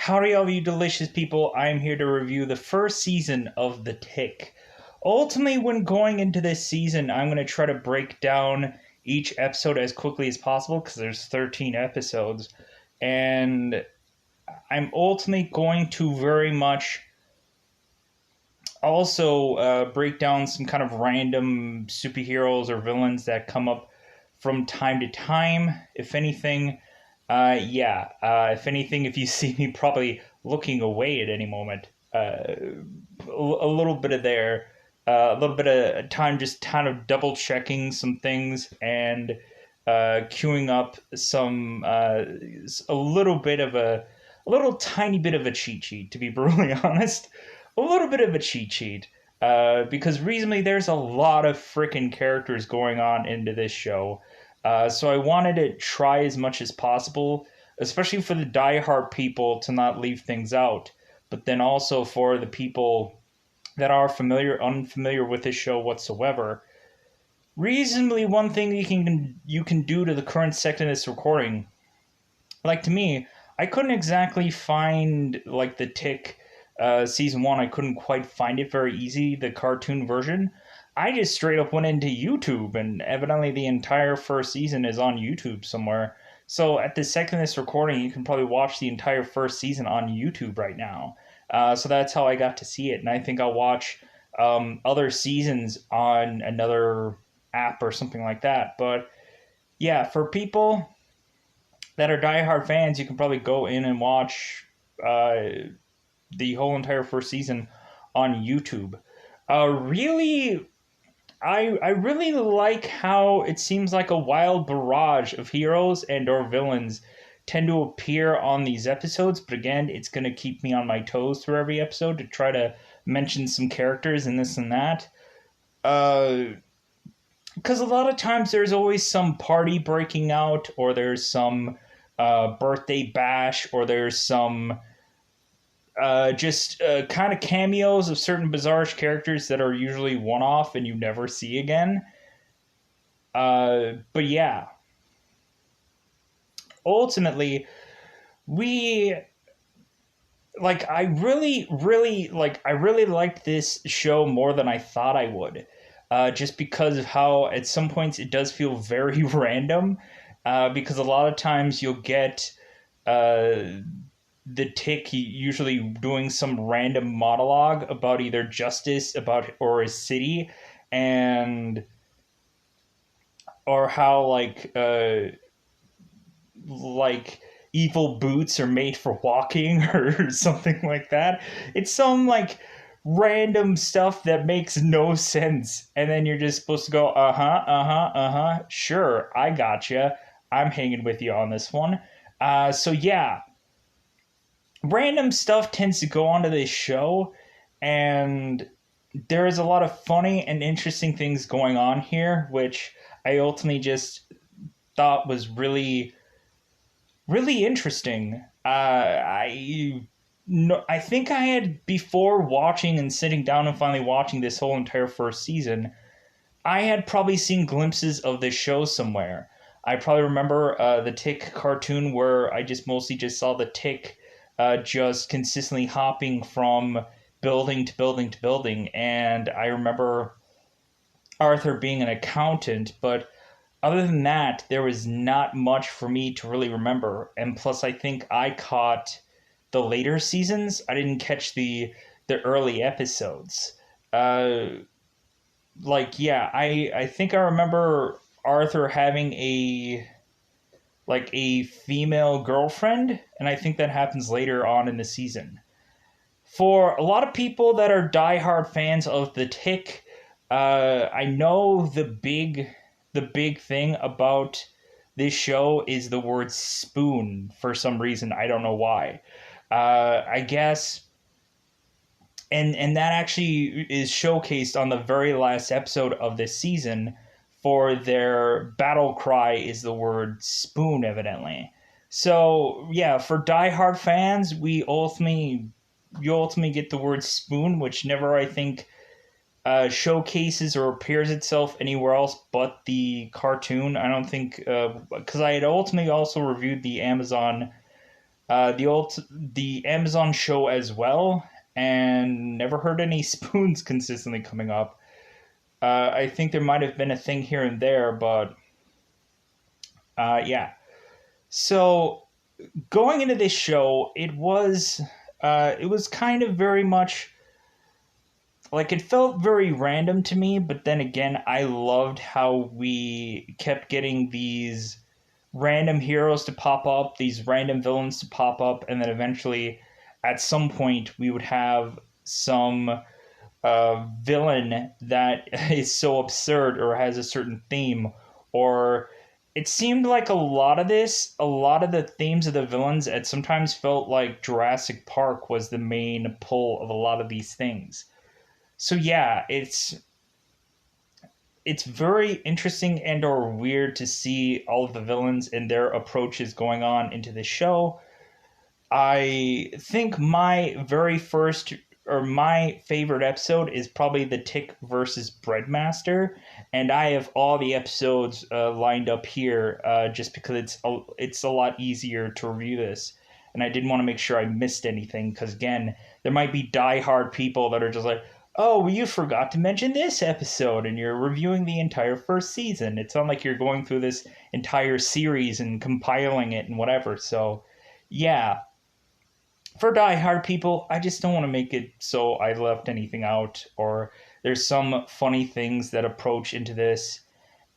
Howdy, all you delicious people. I am here to review the first season of The Tick. Ultimately, when going into this season, I'm going to try to break down each episode as quickly as possible because there's 13 episodes. And I'm ultimately going to very much also break down some kind of random superheroes or villains that come up from time to time, if anything. If anything, if you see me probably looking away at any moment, a little bit of there, a little bit of time just kind of double checking some things and queuing up some, a little bit of a little tiny bit of a cheat sheet, to be brutally honest. A little bit of a cheat sheet. Because reasonably, there's a lot of freaking characters going on into this show. So I wanted to try as much as possible, especially for the diehard people, to not leave things out. But then also for the people that are unfamiliar with this show whatsoever. Reasonably, one thing you can do to the current second of this recording, like to me, I couldn't exactly find like the Tick season 1. I couldn't quite find it very easy, the cartoon version. I just straight up went into YouTube, and evidently the entire first season is on YouTube somewhere. So at the second of this recording, you can probably watch the entire first season on YouTube right now. So that's how I got to see it, and I think I'll watch other seasons on another app or something like that. But yeah, for people that are diehard fans, you can probably go in and watch the whole entire first season on YouTube. I really like how it seems like a wild barrage of heroes and or villains tend to appear on these episodes, but again, it's going to keep me on my toes through every episode to try to mention some characters and this and that. Because a lot of times there's always some party breaking out, or there's some birthday bash, or there's some just kind of cameos of certain bizarre characters that are usually one-off and you never see again. But yeah, ultimately, we I really liked this show more than I thought I would. Just because of how at some points it does feel very random. Because a lot of times you'll get the Tick usually doing some random monologue about either justice about or his city, and or how like evil boots are made for walking or something like that. It's some like random stuff that makes no sense, and then you're just supposed to go sure, I gotcha, I'm hanging with you on this one. So yeah, random stuff tends to go onto this show, and there is a lot of funny and interesting things going on here, which I ultimately just thought was really, really interesting. I think I had, before watching and sitting down and finally watching this whole entire first season, I had probably seen glimpses of this show somewhere. I probably remember the Tick cartoon where I just mostly just saw the Tick just consistently hopping from building to building to building. And I remember Arthur being an accountant, but other than that, there was not much for me to really remember. And plus, I think I caught the later seasons. I didn't catch the early episodes. I think I remember Arthur having a female girlfriend, and I think that happens later on in the season. For a lot of people that are diehard fans of the Tick, I know the big thing about this show is the word spoon for some reason. I don't know why. I guess, and that actually is showcased on the very last episode of this season. For their battle cry is the word spoon, evidently. So yeah, for diehard fans, you ultimately get the word spoon, which never, I think, showcases or appears itself anywhere else but the cartoon. I don't think, because I had ultimately also reviewed the Amazon the Amazon show as well, and never heard any spoons consistently coming up. I think there might have been a thing here and there, but yeah. So going into this show, it was kind of very much like it felt very random to me, but then again, I loved how we kept getting these random heroes to pop up, these random villains to pop up, and then eventually, at some point, we would have some villain that is so absurd or has a certain theme, or it seemed like a lot of the themes of the villains, it sometimes felt like Jurassic Park was the main pull of a lot of these things. So yeah, it's very interesting and or weird to see all of the villains and their approaches going on into the show. I think my favorite episode is probably the Tick versus Breadmaster, and I have all the episodes lined up here just because it's a lot easier to review this, and I didn't want to make sure I missed anything because again, there might be diehard people that are just like, oh, well, you forgot to mention this episode, and you're reviewing the entire first season. It's not like you're going through this entire series and compiling it and whatever. So, yeah, for die-hard people, I just don't want to make it so I left anything out or there's some funny things that approach into this.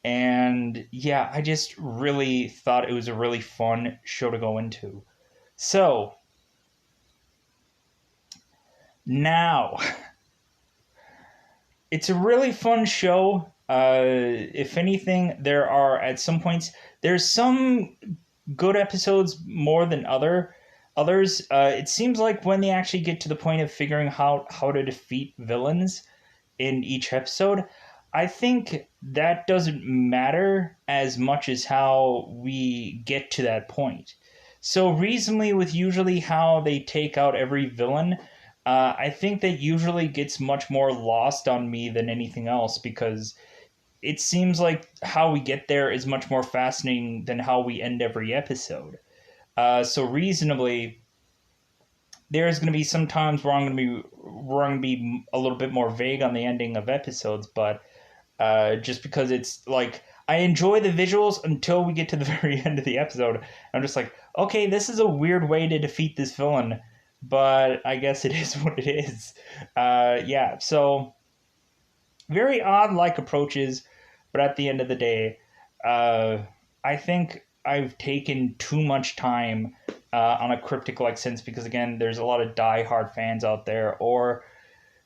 And yeah, I just really thought it was a really fun show to go into. So, now, it's a really fun show. If anything, there are at some points, there's some good episodes more than others. It seems like when they actually get to the point of figuring out how to defeat villains in each episode, I think that doesn't matter as much as how we get to that point. So reasonably, with usually how they take out every villain, I think that usually gets much more lost on me than anything else because it seems like how we get there is much more fascinating than how we end every episode. So reasonably, there's going to be some times where I'm going to be a little bit more vague on the ending of episodes, but just because it's like I enjoy the visuals until we get to the very end of the episode. I'm just like, okay, this is a weird way to defeat this villain, but I guess it is what it is. Yeah, so very odd like approaches, but at the end of the day, uh, I think I've taken too much time on a cryptic like sense because again, there's a lot of die-hard fans out there, or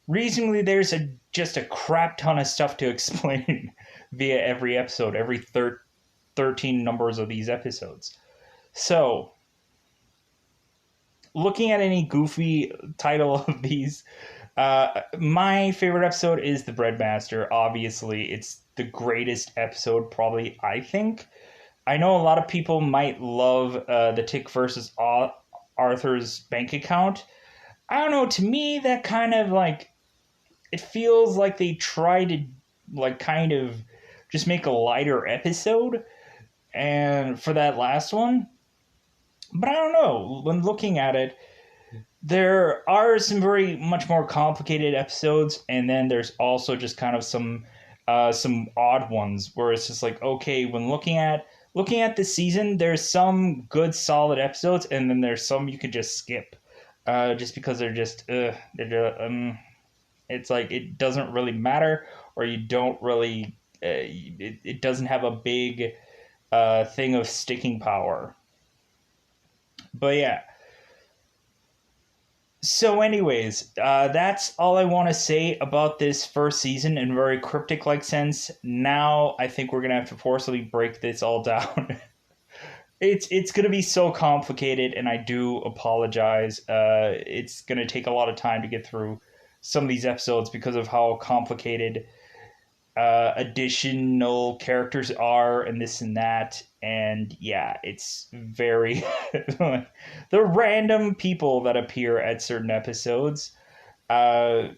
reasonably there's just a crap ton of stuff to explain via every episode, every 13 numbers of these episodes. So, looking at any goofy title of these, my favorite episode is The Breadmaster. Obviously, it's the greatest episode, probably, I think. I know a lot of people might love the Tick versus Arthur's bank account. I don't know, to me, that kind of like, it feels like they try to, like, kind of just make a lighter episode and for that last one. But I don't know, when looking at it, there are some very much more complicated episodes, and then there's also just kind of some odd ones where it's just like, okay, when looking at the season, there's some good solid episodes, and then there's some you could just skip, just because it's like it doesn't really matter, or you don't really it doesn't have a big thing of sticking power. But yeah, so, anyways, that's all I want to say about this first season in a very cryptic like sense. Now, I think we're gonna have to forcibly break this all down. It's gonna be so complicated, and I do apologize. It's gonna take a lot of time to get through some of these episodes because of how complicated additional characters are and this and that, and yeah, it's very the random people that appear at certain episodes. uh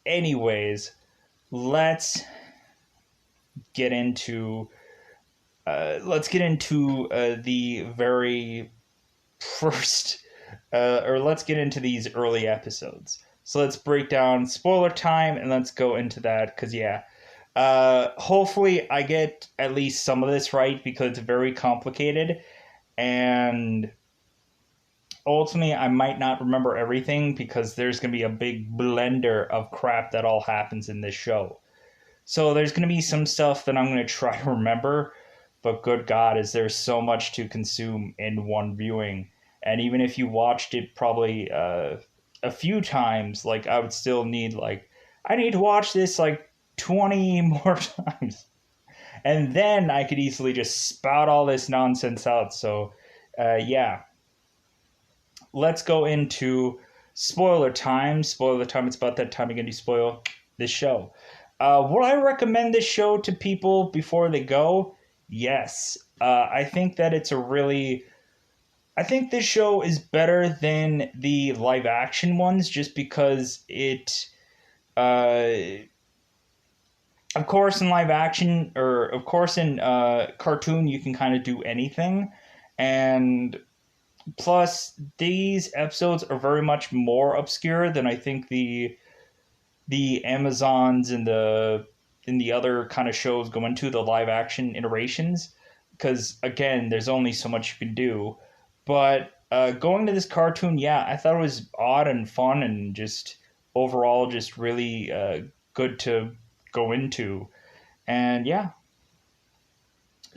Anyways, let's get into let's get into the very first, or let's get into these early episodes. So let's break down spoiler time and let's go into that because, yeah. Hopefully, I get at least some of this right because it's very complicated and ultimately I might not remember everything because there's going to be a big blender of crap that all happens in this show. So there's going to be some stuff that I'm going to try to remember, but good God, is there so much to consume in one viewing. And even if you watched it probably a few times, like I would still need I need to watch this like 20 more times. And then I could easily just spout all this nonsense out. So yeah, let's go into spoiler time. Spoiler time. It's about that time again to spoil this show. Would I recommend this show to people before they go? Yes. I think that it's a really. I think this show is better than the live action ones just because it. Of course, in live action, or of course in cartoon, you can kind of do anything. And plus, these episodes are very much more obscure than I think the Amazons and the other kind of shows go into the live action iterations because again there's only so much you can do but going to this cartoon, yeah, I thought it was odd and fun and just overall just really good to go into. And yeah,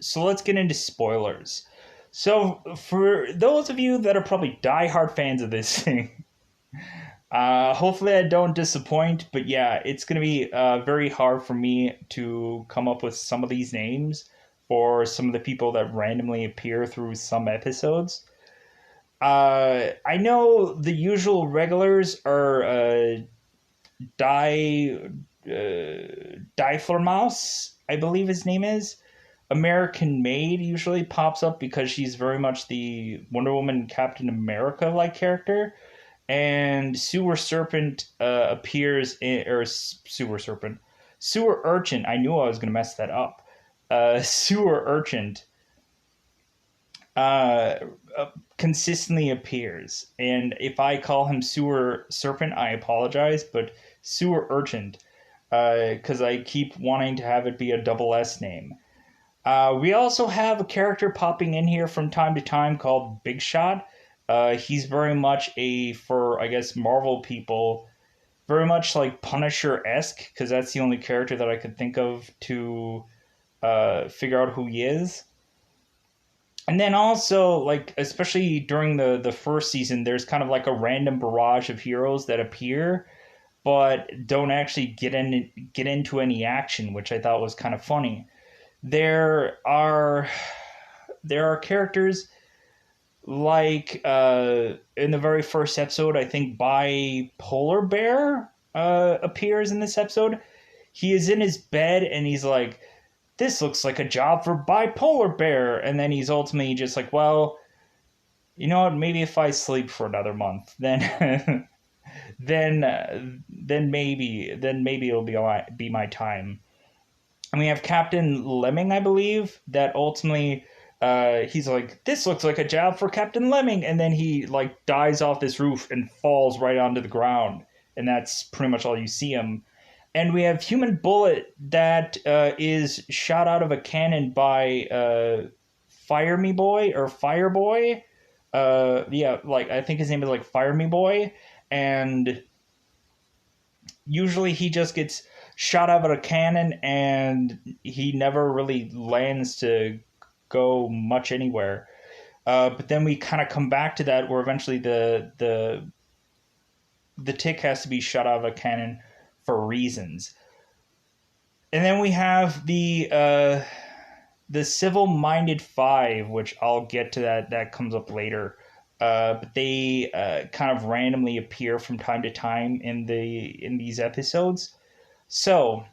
so let's get into spoilers. So for those of you that are probably diehard fans of this thing, hopefully I don't disappoint, but yeah, it's going to be very hard for me to come up with some of these names for some of the people that randomly appear through some episodes. I know the usual regulars are Diflurmouse, I believe his name is. American Maid usually pops up because she's very much the Wonder Woman Captain America like character. And Sewer Serpent appears in, or Sewer Serpent, Sewer Urchin. I knew I was going to mess that up. Sewer Urchin uh, consistently appears. And if I call him Sewer Serpent, I apologize, but Sewer Urchin, because I keep wanting to have it be a double S name. We also have a character popping in here from time to time called Big Shot. He's very much for I guess Marvel people, very much like Punisher-esque, because that's the only character that I could think of to figure out who he is. And then also, like, especially during the first season, there's kind of like a random barrage of heroes that appear, but don't actually get into any action, which I thought was kind of funny. There are characters like in the very first episode, I think Bipolar Bear appears in this episode. He is in his bed and he's like, "This looks like a job for Bipolar Bear," and then he's ultimately just like, "Well, you know what? Maybe if I sleep for another month, then then maybe it'll be my time." And we have Captain Lemming, I believe, that ultimately he's like, "This looks like a job for Captain Lemming," and then he like dies off this roof and falls right onto the ground, and that's pretty much all you see him. And we have Human Bullet that is shot out of a cannon by Fire Me Boy or Fireboy. Yeah, like I think his name is like Fire Me Boy, and usually he just gets shot out of a cannon and he never really lands to go much anywhere. But then we kind of come back to that where eventually the tick has to be shot out of a cannon for reasons. And then we have the civil-minded five, which I'll get to that comes up later. But they kind of randomly appear from time to time in these episodes. So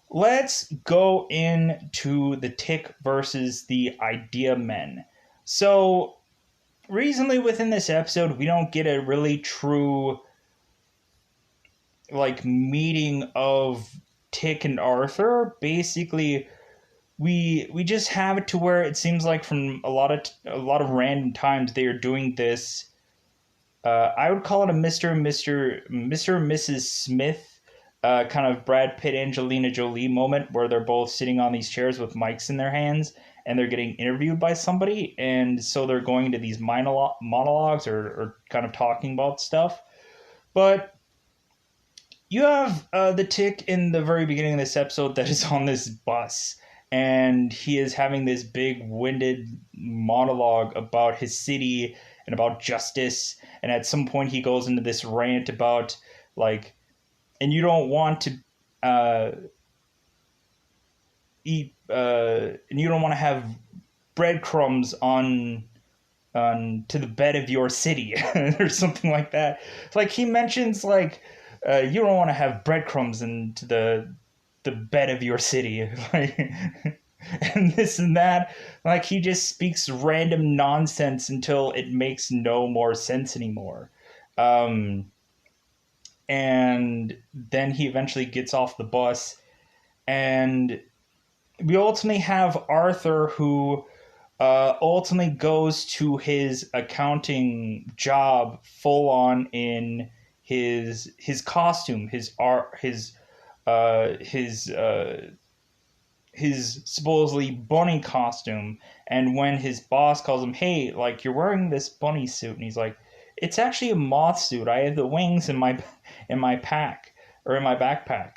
let's go into the Tick versus the Idea Men. So recently within this episode, we don't get a really true like meeting of Tick and Arthur. Basically, we just have it to where it seems like from a lot of random times they are doing this. I would call it a Mr. and Mrs. Smith kind of Brad Pitt Angelina Jolie moment where they're both sitting on these chairs with mics in their hands and they're getting interviewed by somebody, and so they're going into these monologues or kind of talking about stuff. But you have the Tick in the very beginning of this episode that is on this bus, and he is having this big winded monologue about his city and about justice. And at some point, he goes into this rant about, like, and you don't want to eat, and you don't want to have breadcrumbs on to the bed of your city or something like that. Like he mentions like you don't want to have breadcrumbs into the bed of your city, like, and this and that. Like he just speaks random nonsense until it makes no more sense anymore. And then he eventually gets off the bus, and we ultimately have Arthur who ultimately goes to his accounting job full on in his costume, his supposedly bunny costume. And when his boss calls him, "Hey, like you're wearing this bunny suit," and he's like, "It's actually a moth suit. I have the wings in my pack or in my backpack."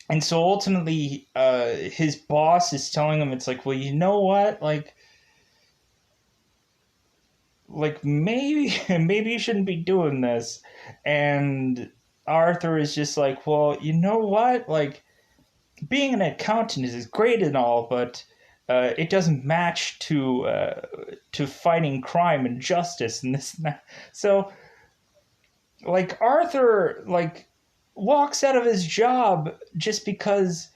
And so ultimately, his boss is telling him, it's like, well, you know what, like maybe maybe you shouldn't be doing this. And Arthur is just like, well, you know what, like being an accountant is great and all, but it doesn't match to fighting crime and justice and this and that. So like Arthur like walks out of his job just because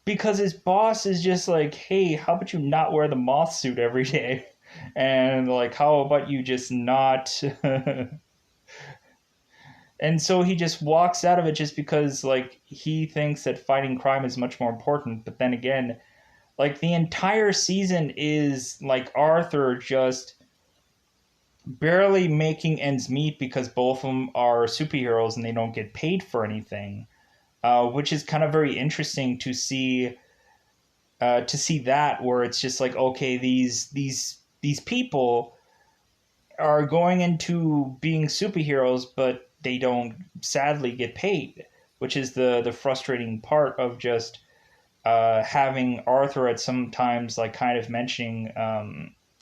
his boss is just like, hey, how about you not wear the moth suit every day? And like, how about you just not? And so he just walks out of it just because like he thinks that fighting crime is much more important. But then again, like the entire season is like Arthur just barely making ends meet because both of them are superheroes and they don't get paid for anything, which is kind of very interesting to see that where it's just like, okay, these people are going into being superheroes, but they don't sadly get paid, which is the frustrating part of just having Arthur at some times like kind of mentioning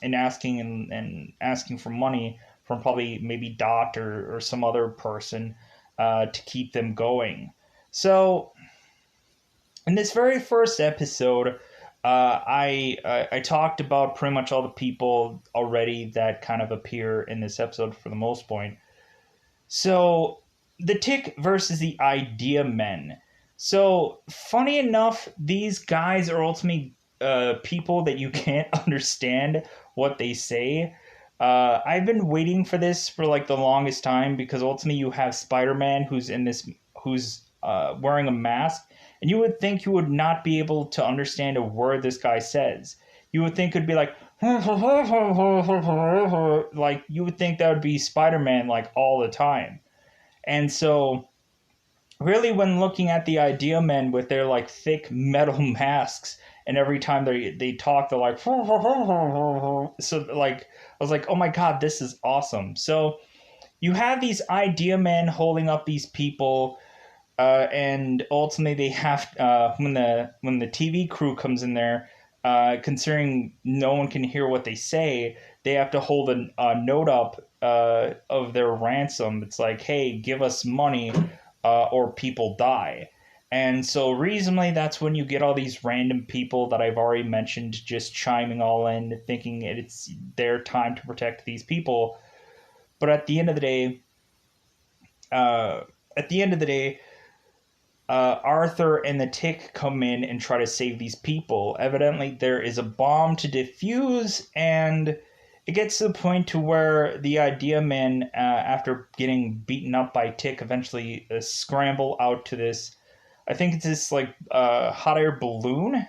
and asking for money from probably maybe Dot or some other person to keep them going. So in this very first episode, I talked about pretty much all the people already that kind of appear in this episode for the most point. So the Tick versus the Idea Men. So funny enough, these guys are ultimately people that you can't understand what they say. I've been waiting for this for like the longest time because ultimately you have Spider-Man who's wearing a mask, and you would think you would not be able to understand a word this guy says. You would think it'd be like like you would think that would be Spider-Man like all the time. And so really when looking at the Idea Men with their like thick metal masks, and every time they talk they're like so like I was like, oh my god, this is awesome. So you have these Idea Men holding up these people, and ultimately they have when the TV crew comes in there, considering no one can hear what they say, they have to hold a note up of their ransom. It's like, hey, give us money or people die. And so reasonably, that's when you get all these random people that I've already mentioned just chiming all in, thinking it's their time to protect these people. But at the end of the day, uh, at the end of the day, Arthur and the Tick come in and try to save these people. Evidently, there is a bomb to defuse, and it gets to the point to where the Idea Men, after getting beaten up by Tick, eventually scramble out to this I think it's this like hot air balloon,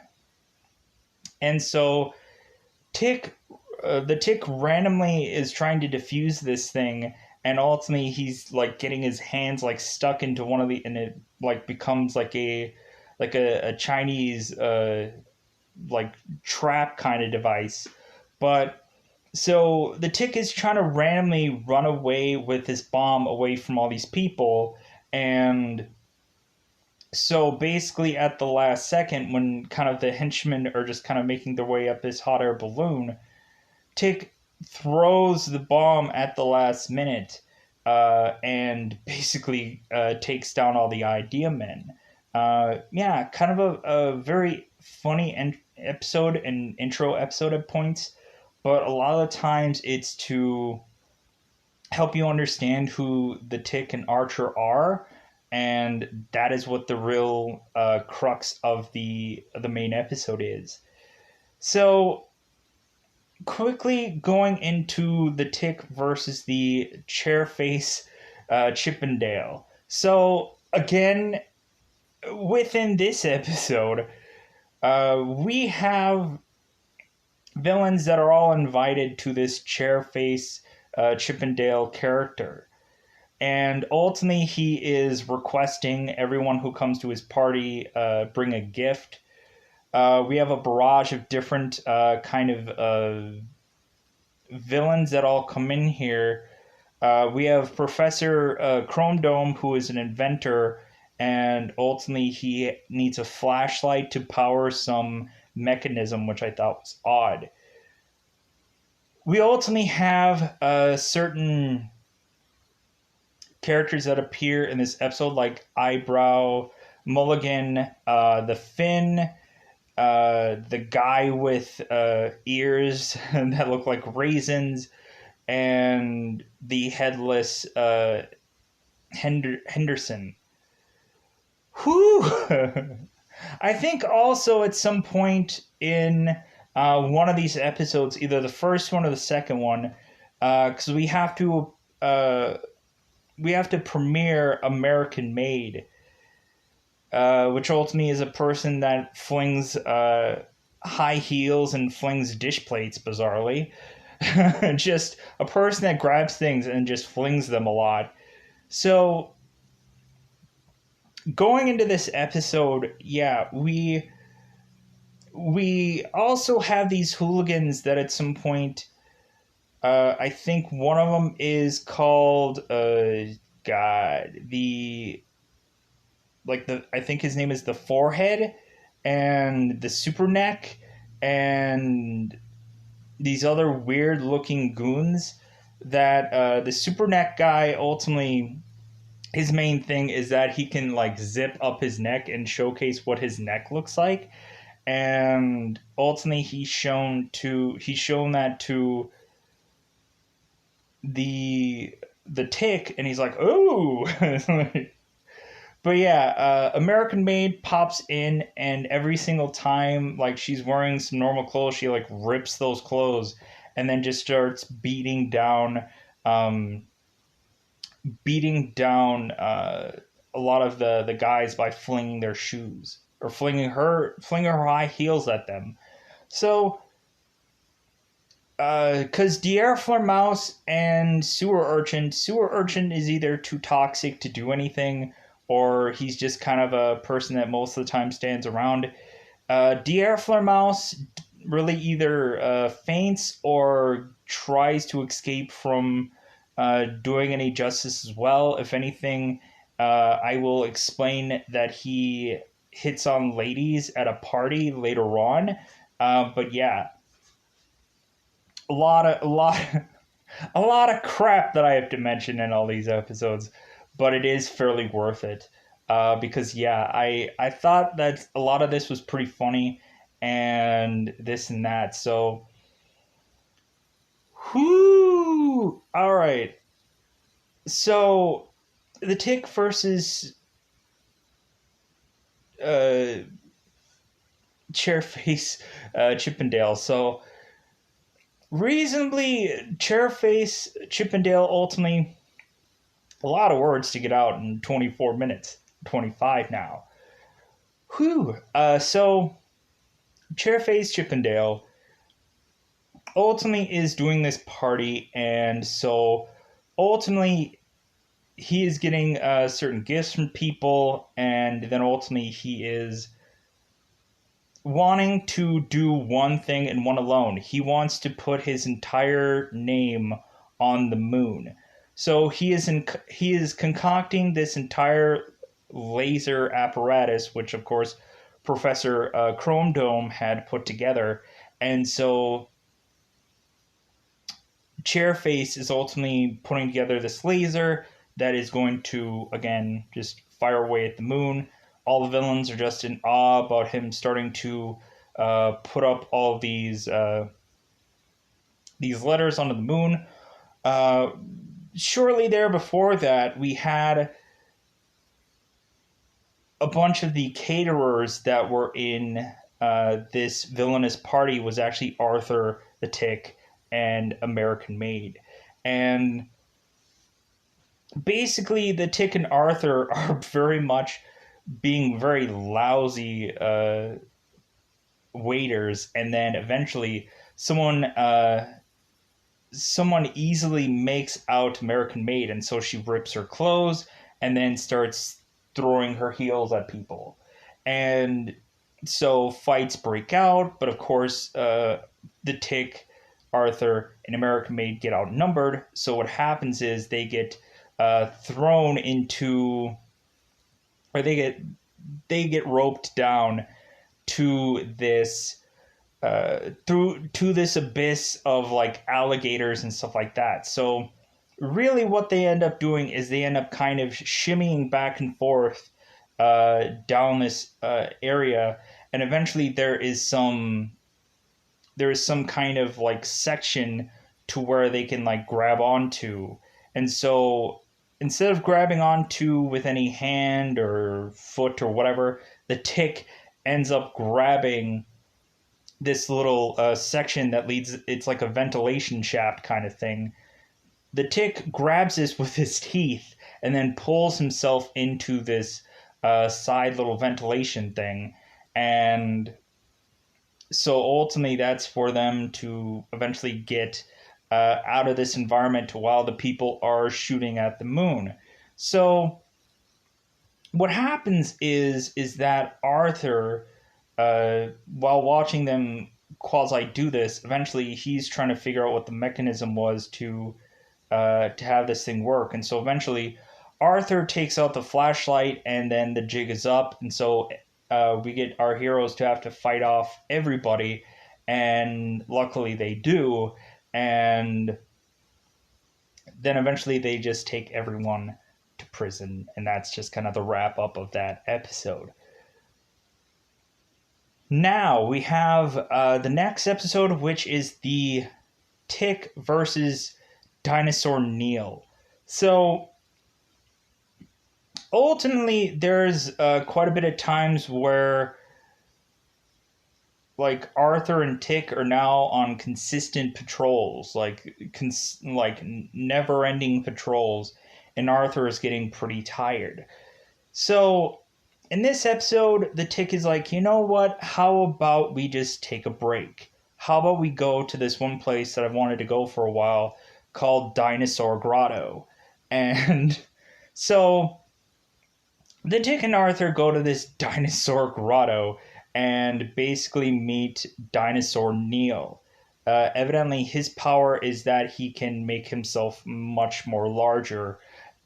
and so Tick, the Tick randomly is trying to defuse this thing, and ultimately he's like getting his hands like stuck into one of the, and it like becomes like a Chinese like trap kind of device. But so the Tick is trying to randomly run away with this bomb away from all these people, and so basically at the last second, when kind of the henchmen are just kind of making their way up this hot air balloon, Tick throws the bomb at the last minute, and basically takes down all the idea men. Yeah, kind of a very funny episode and intro episode at points, but a lot of the times it's to help you understand who the Tick and Archer are, and that is what the real crux of the main episode is. So quickly going into the Tick versus the Chairface Chippendale. So again, within this episode, we have villains that are all invited to this Chairface Chippendale character. And ultimately, he is requesting everyone who comes to his party bring a gift. We have a barrage of different kind of villains that all come in here. We have Professor Chrome Dome, who is an inventor, and ultimately he needs a flashlight to power some mechanism, which I thought was odd. We ultimately have certain characters that appear in this episode, like Eyebrow, Mulligan, the Finn, the guy with ears that look like raisins, and the headless Henderson. Whew! I think also at some point in one of these episodes, either the first one or the second one, because we have to premiere American Made, which ultimately is a person that flings high heels and flings dish plates, bizarrely. Just a person that grabs things and just flings them a lot. So, going into this episode, yeah, we also have these hooligans that at some point, I think one of them is called I think his name is the Forehead, and the Super Neck, and these other weird looking goons. That the Super Neck guy, ultimately his main thing is that he can like zip up his neck and showcase what his neck looks like, and ultimately he's shown that to the Tick, and he's like, oh. But yeah, American Made pops in, and every single time like she's wearing some normal clothes, she like rips those clothes and then just starts um, beating down a lot of the guys by flinging their shoes, or flinging her high heels at them. So because Dier Mouse and Sewer Urchin is either too toxic to do anything, or he's just kind of a person that most of the time stands around. Dier Mouse really either faints or tries to escape from doing any justice as well. If anything, I will explain that he hits on ladies at a party later on. But yeah, a lot a lot of crap that I have to mention in all these episodes, but it is fairly worth it. Because yeah, I thought that a lot of this was pretty funny, and this and that. So, whoo! All right. So, the Tick versus Chairface Chippendale. So, reasonably, Chairface Chippendale ultimately, a lot of words to get out in 24 minutes, 25 now. Whew. So Chairface Chippendale ultimately is doing this party, and so ultimately he is getting certain gifts from people, and then ultimately he is wanting to do one thing and one alone. He wants to put his entire name on the moon. So he is concocting this entire laser apparatus, which of course Professor Chrome Dome had put together, and so Chairface is ultimately putting together this laser that is going to, again, just fire away at the moon. All the villains are just in awe about him starting to put up all these letters onto the moon. Uh, Shortly there before that, we had a bunch of the caterers that were in this villainous party was actually Arthur the Tick and American Made. And basically, the Tick and Arthur are very much being very lousy waiters, and then eventually someone easily makes out American Made, and so she rips her clothes and then starts throwing her heels at people, and so fights break out. But of course, the Tick, Arthur, and American Made get outnumbered. So what happens is they get thrown into, or they get roped down to this through to this abyss of like alligators and stuff like that. So really what they end up doing is they end up kind of shimmying back and forth down this area, and eventually there is some kind of like section to where they can like grab onto. And so instead of grabbing onto with any hand or foot or whatever, the Tick ends up grabbing this little section that leads, it's like a ventilation shaft kind of thing. The Tick grabs this with his teeth and then pulls himself into this side little ventilation thing. And so ultimately that's for them to eventually get out of this environment while the people are shooting at the moon. So what happens is that Arthur, while watching them quasi do this, eventually he's trying to figure out what the mechanism was to have this thing work. And so eventually Arthur takes out the flashlight, and then the jig is up. And so we get our heroes to have to fight off everybody, and luckily they do. And then eventually they just take everyone to prison, and that's just kind of the wrap up of that episode. Now we have the next episode, which is the Tick versus Dinosaur Neil. So ultimately, there's quite a bit of times where like Arthur and Tick are now on consistent patrols, like never-ending patrols, and Arthur is getting pretty tired. So in this episode, the Tick is like, you know what? How about we just take a break? How about we go to this one place that I've wanted to go for a while called Dinosaur Grotto? And so the Tick and Arthur go to this Dinosaur Grotto and basically meet Dinosaur Neil. Evidently, his power is that he can make himself much more larger,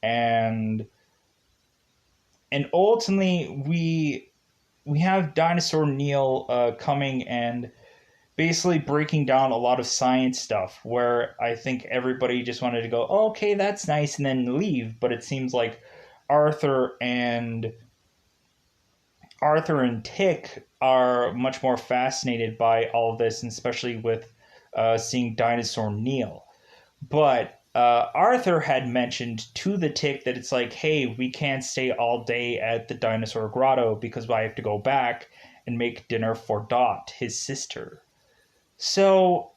and ultimately we have Dinosaur Neil coming and basically breaking down a lot of science stuff, where I think everybody just wanted to go, oh, okay, that's nice, and then leave. But it seems like Arthur and Tick are much more fascinated by all of this, and especially with seeing Dinosaur Neil. But Arthur had mentioned to the Tick that it's like, hey, we can't stay all day at the Dinosaur Grotto because I have to go back and make dinner for Dot, his sister. So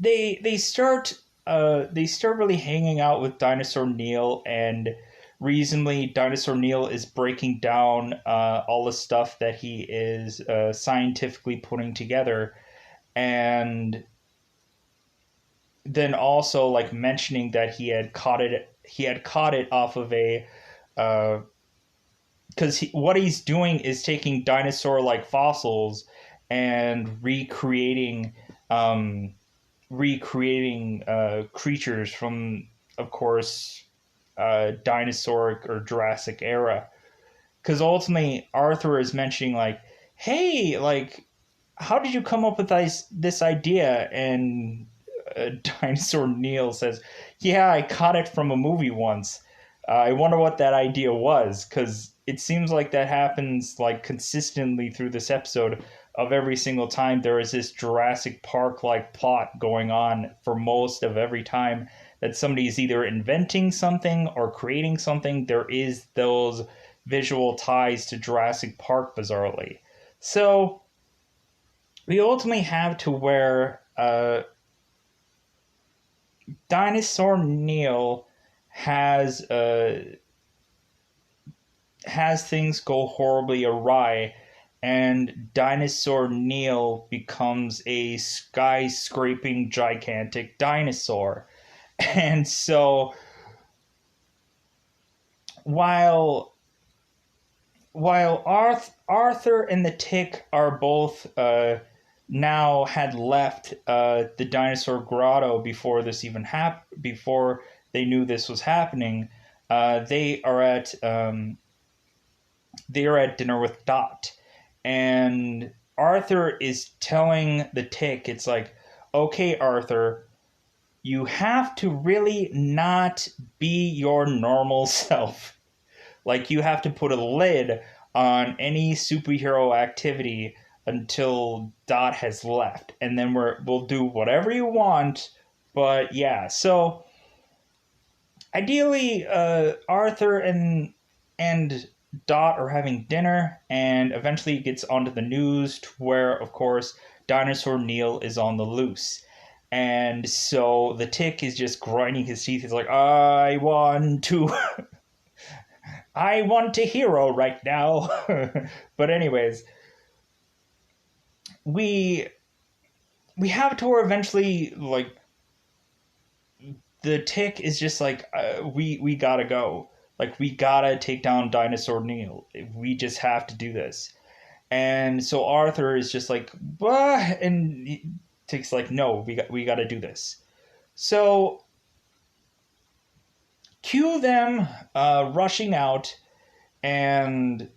they start really hanging out with Dinosaur Neil and recently Dinosaur Neil is breaking down all the stuff that he is scientifically putting together, and then also like mentioning that he had caught it off of a because what he's doing is taking dinosaur like fossils and recreating creatures from, of course, dinosauric or Jurassic era. Because ultimately, Arthur is mentioning like, "Hey, like, how did you come up with this idea?" And Dinosaur Neil says, "Yeah, I caught it from a movie once. I wonder what that idea was, because it seems like that happens like consistently through this episode. Of every single time there is this Jurassic Park like plot going on for most of every time that somebody is either inventing something or creating something. There is those visual ties to Jurassic Park, bizarrely. So we ultimately have to where Dinosaur Neil has things go horribly awry, and Dinosaur Neil becomes a skyscraping gigantic dinosaur. And so while Arthur and the Tick are both now had left the dinosaur grotto before this even happened, before they knew this was happening, they are at dinner with Dot, and Arthur is telling the Tick, it's like, okay, Arthur, you have to really not be your normal self. Like, you have to put a lid on any superhero activity until Dot has left, and then we'll do whatever you want. But yeah, so ideally, Arthur and Dot are having dinner, and eventually it gets onto the news to where, of course, Dinosaur Neil is on the loose. And so the Tick is just grinding his teeth. He's like, I want a hero right now. But anyways, we have to where eventually, like, the Tick is just like, we gotta go. Like, we gotta take down Dinosaur Neil. We just have to do this. And so Arthur is just like, bah, and Tick's like, no, we gotta do this. So cue them rushing out, and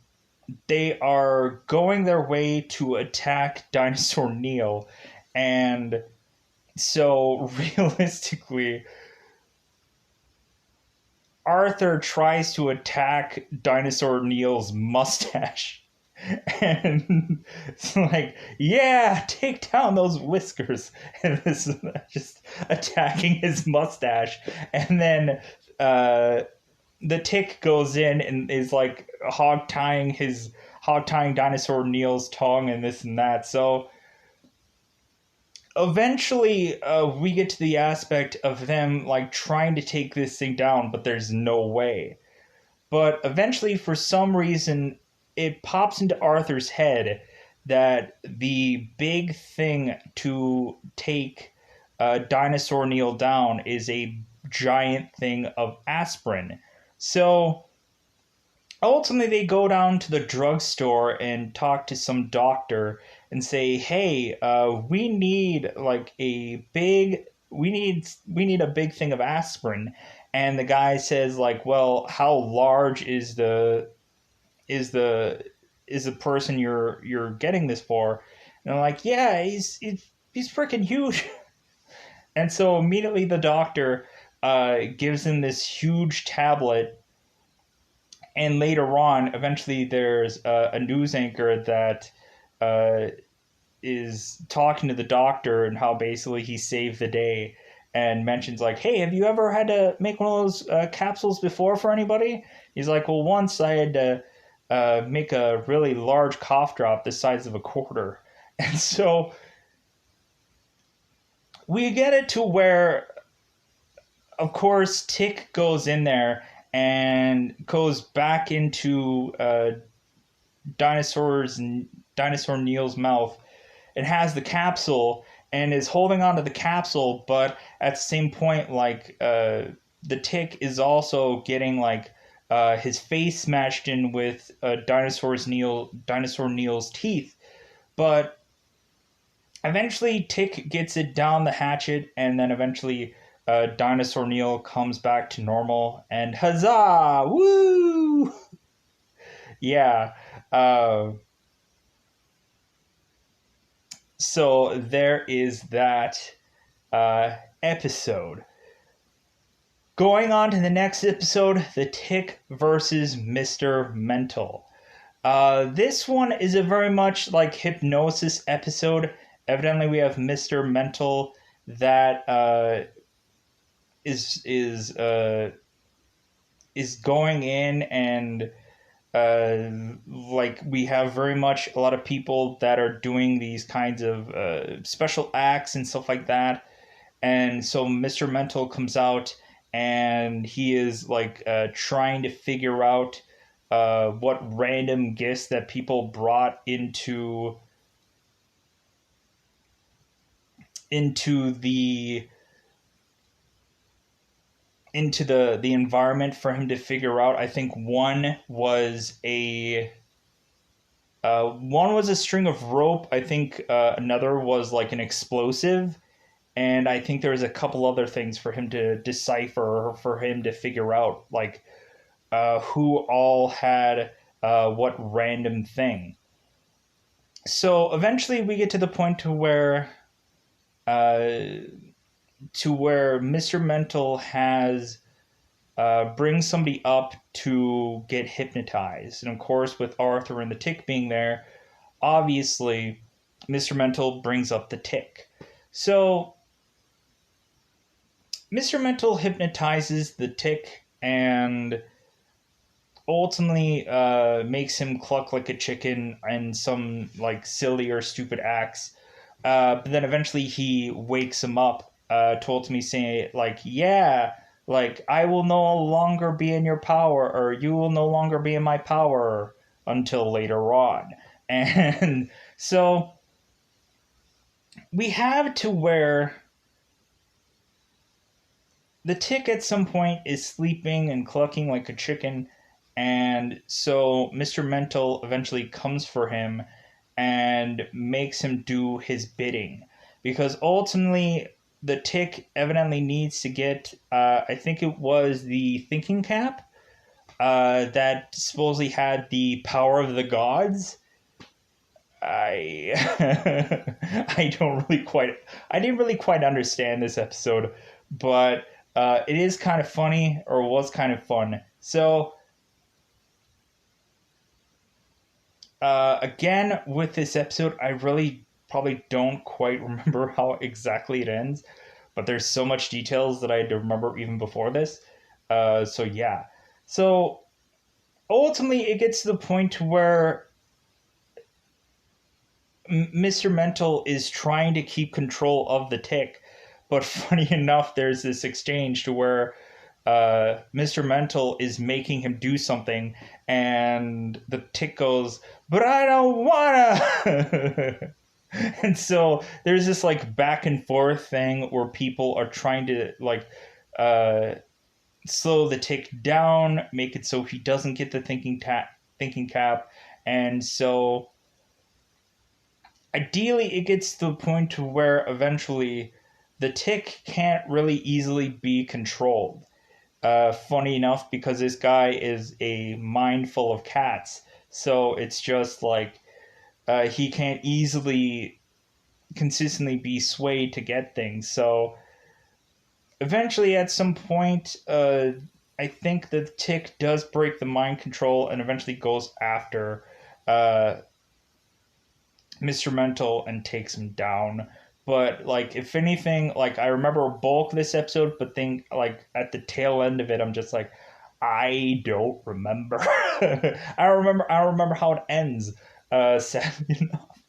they are going their way to attack Dinosaur Neil. And so realistically, Arthur tries to attack Dinosaur Neil's mustache. And it's like, yeah, take down those whiskers. And this is just attacking his mustache. And then the Tick goes in and is like hog tying Dinosaur Neil's tongue and this and that. So eventually we get to the aspect of them like trying to take this thing down, but there's no way. But eventually, for some reason, it pops into Arthur's head that the big thing to take Dinosaur Neil down is a giant thing of aspirin. So ultimately, they go down to the drugstore and talk to some doctor and say, "Hey, we need like we need a big thing of aspirin." And the guy says, like, "Well, how large is the person you're getting this for?" And I'm like, "Yeah, he's freaking huge." And so immediately the doctor gives him this huge tablet. And later on, eventually there's a news anchor that is talking to the doctor and how basically he saved the day, and mentions like, "Hey, have you ever had to make one of those capsules before for anybody?" He's like, "Well, once I had to make a really large cough drop the size of a quarter." And so we get it to where, of course, Tick goes in there and goes back into dinosaur Neil's mouth and has the capsule and is holding onto the capsule, but at the same point, like the Tick is also getting like his face smashed in with dinosaur Neil's teeth, but eventually Tick gets it down the hatchet, and then eventually Dinosaur Neil comes back to normal, and huzzah! Woo! Yeah. Uh, so there is that episode. Going on to the next episode, The Tick versus Mr. Mental. This one is a very much like hypnosis episode. Evidently, we have Mr. Mental that is going in, and like we have very much a lot of people that are doing these kinds of special acts and stuff like that. And so Mr. Mental comes out, and he is like trying to figure out what random gifts that people brought into the environment for him to figure out. I think one was a string of rope. I think another was like an explosive, and I think there was a couple other things for him to decipher, or for him to figure out, like who all had what random thing. So eventually we get to the point to where Mr. Mental has brings somebody up to get hypnotized. And of course, with Arthur and the Tick being there, obviously Mr. Mental brings up the Tick. So Mr. Mental hypnotizes the Tick and ultimately makes him cluck like a chicken and some like silly or stupid acts. But then eventually he wakes him up to ultimately say, like, yeah, like, I will no longer be in your power, or you will no longer be in my power until later on. And so we have to where the Tick at some point is sleeping and clucking like a chicken, and so Mr. Mental eventually comes for him and makes him do his bidding, because ultimately the Tick evidently needs to get I think it was the thinking cap that supposedly had the power of the gods. I I didn't really quite understand this episode, but it is kind of funny, or was kind of fun. So again, with this episode, I really probably don't quite remember how exactly it ends, but there's so much details that I had to remember even before this. So yeah. So ultimately, it gets to the point where Mr. Mental is trying to keep control of the Tick, but funny enough, there's this exchange to where Mr. Mental is making him do something, and the Tick goes, "But I don't wanna." And so there's this like back and forth thing where people are trying to like slow the Tick down, make it so he doesn't get the thinking cap, and so ideally it gets to the point to where eventually the Tick can't really easily be controlled. Funny enough, because this guy is a mind full of cats, so it's just like he can't easily consistently be swayed to get things. So eventually, at some point, I think the Tick does break the mind control and eventually goes after uh, Mr. Mental and takes him down. But like, if anything, like I remember bulk of this episode, but think like at the tail end of it, I'm just like, I don't remember. I remember how it ends. Sadly enough,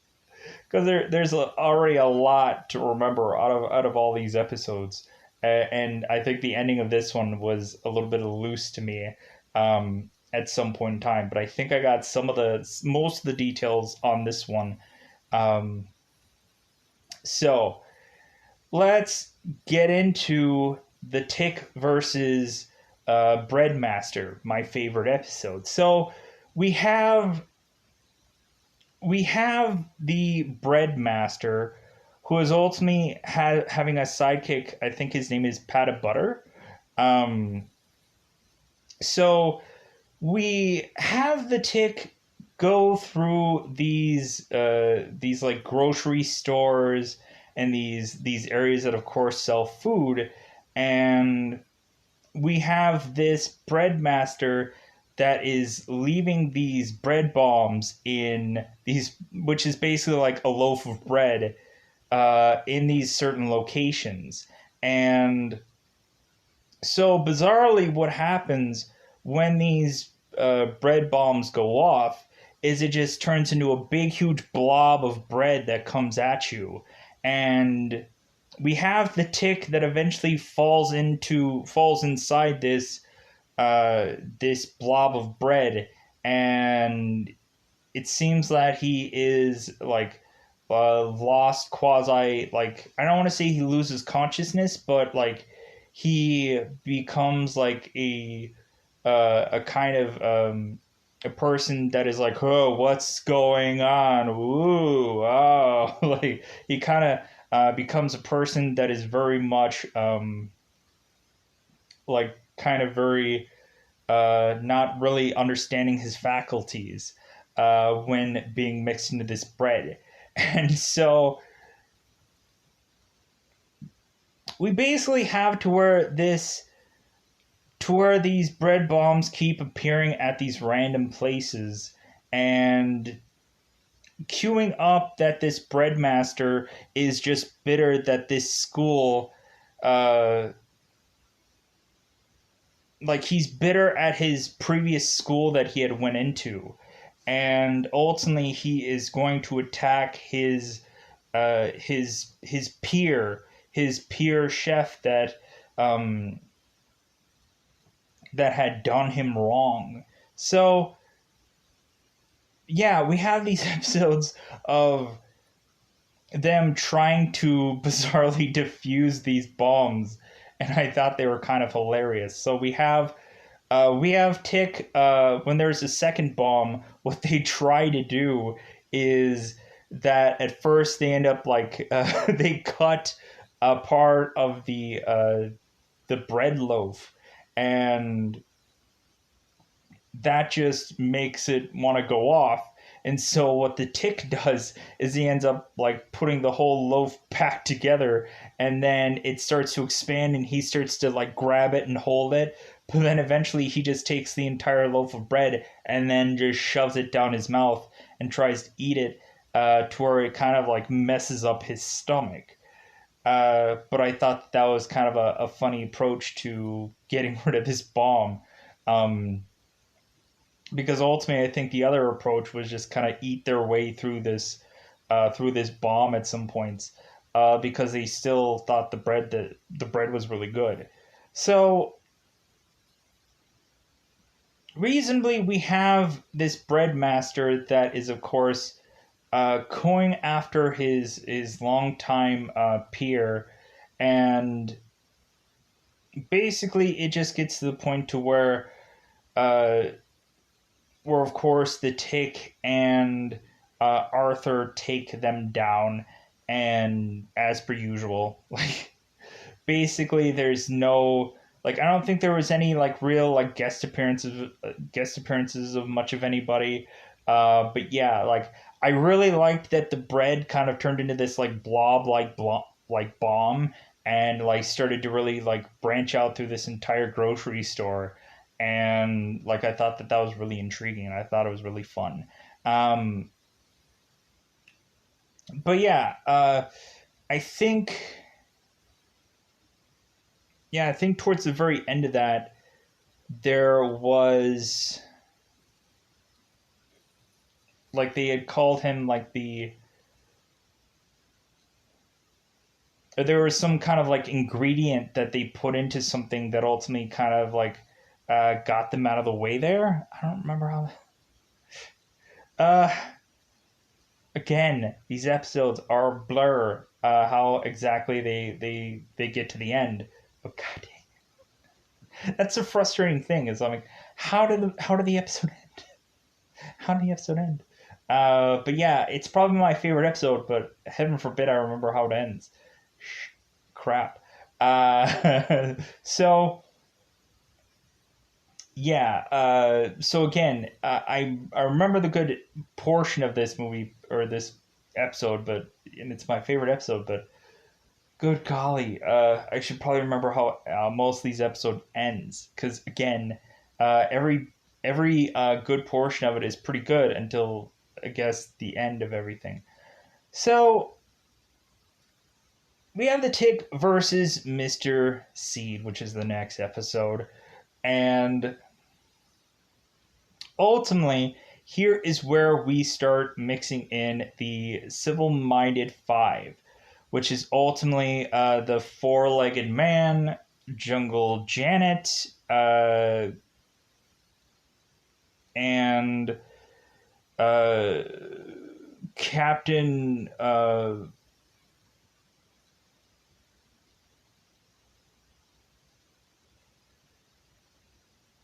because there's already a lot to remember out of all these episodes, and I think the ending of this one was a little bit loose to me at some point in time. But I think I got most of the details on this one. Um, so let's get into the Tick versus Breadmaster, my favorite episode. So we have we have the Breadmaster, who is ultimately having a sidekick. I think his name is Pat Butter. Um, so we have the Tick go through these like grocery stores and these areas that of course sell food, and we have this breadmaster that is leaving these bread bombs in these, which is basically like a loaf of bread, in these certain locations. And so bizarrely, what happens when these bread bombs go off is it just turns into a big, huge blob of bread that comes at you. And we have the Tick that eventually falls inside this blob of bread, and it seems that he is like lost quasi, like, I don't want to say he loses consciousness, but like he becomes like a kind of a person that is like, oh, what's going on? Ooh, oh, like he kind of becomes a person that is very much like kind of very not really understanding his faculties when being mixed into this bread. And so we basically have to where these bread bombs keep appearing at these random places, and queuing up that this breadmaster is just bitter that this school uh like he's bitter at his previous school that he had went into, and ultimately he is going to attack his peer chef um that had done him wrong. So yeah, we have these episodes of them trying to bizarrely defuse these bombs, and I thought they were kind of hilarious. So we have Tick. When there's a second bomb, what they try to do is that at first they end up like they cut a part of the bread loaf, and that just makes it want to go off. And so what the Tick does is he ends up like putting the whole loaf back together, and then it starts to expand and he starts to like grab it and hold it. But then eventually he just takes the entire loaf of bread and then just shoves it down his mouth and tries to eat it, to where it kind of like messes up his stomach. But I thought that was kind of a funny approach to getting rid of this bomb. Um, because ultimately I think the other approach was just kind of eat their way through this bomb at some points, because they still thought the bread was really good. So reasonably, we have this bread master that is of course going after his longtime peer, and basically it just gets to the point to uh, where of course the Tick and Arthur take them down, and as per usual, like basically there's no, like, I don't think there was any like real like guest appearances of much of anybody. But yeah, like I really liked that the bread kind of turned into this like like bomb, and like started to really like branch out through this entire grocery store, and like I thought that was really intriguing, and I thought it was really fun. Um, but yeah, I think I think towards the very end of that, there was like they had called him like there was some kind of like ingredient that they put into something that ultimately kind of like got them out of the way there. I don't remember how. Uh, Again, these episodes are a blur. How exactly they get to the end, but god dang, that's a frustrating thing. Is I'm like, how did the episode end? How did the episode end? But yeah, it's probably my favorite episode. But heaven forbid I remember how it ends. Crap. So yeah. So again, I remember the good portion of this movie or this episode, but and it's my favorite episode. But good golly, I should probably remember how most of these episodes ends because again, every good portion of it is pretty good until I guess the end of everything. So we have the Tick versus Mr. Seed, which is the next episode, and ultimately, here is where we start mixing in the civil minded five, which is ultimately the four legged man, Jungle Janet, and uh, Captain.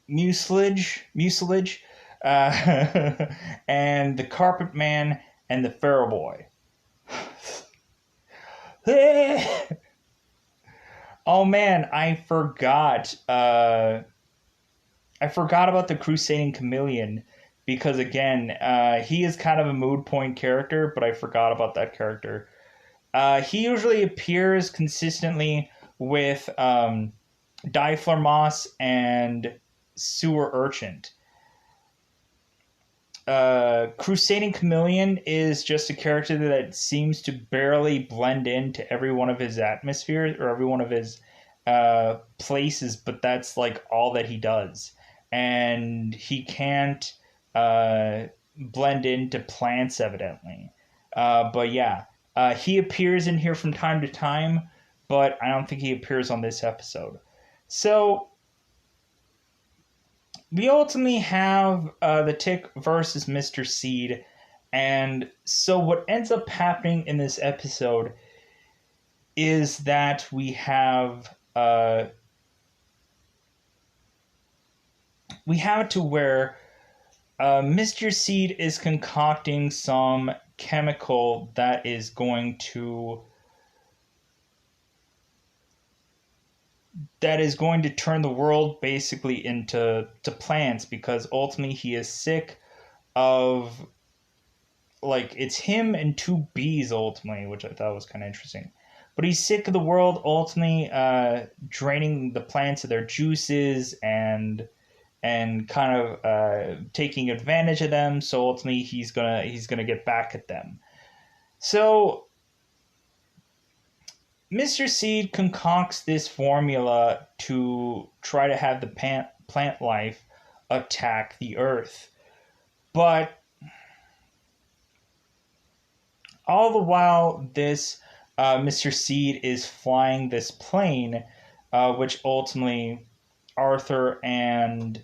Mucilage, and the Carpet Man and the Pharaoh Boy. Oh man, I forgot. I forgot about the Crusading Chameleon because again, he is kind of a mood point character, but I forgot about that character. He usually appears consistently with Die Moss and Sewer Urchin. Crusading Chameleon is just a character that seems to barely blend into every one of his atmospheres or every one of his places, but that's like all that he does. And he can't blend into plants, evidently. But yeah, he appears in here from time to time, but I don't think he appears on this episode. So we ultimately have the Tick versus Mr. Seed. And so what ends up happening in this episode is that we have to where Mr. Seed is concocting some chemical that is going to turn the world basically into plants because ultimately he is sick of like it's him and two bees ultimately, which I thought was kind of interesting. But he's sick of the world ultimately draining the plants of their juices and kind of taking advantage of them. So ultimately he's gonna get back at them. So Mr. Seed concocts this formula to try to have the plant life attack the earth. But all the while, this Mr. Seed is flying this plane, which ultimately Arthur and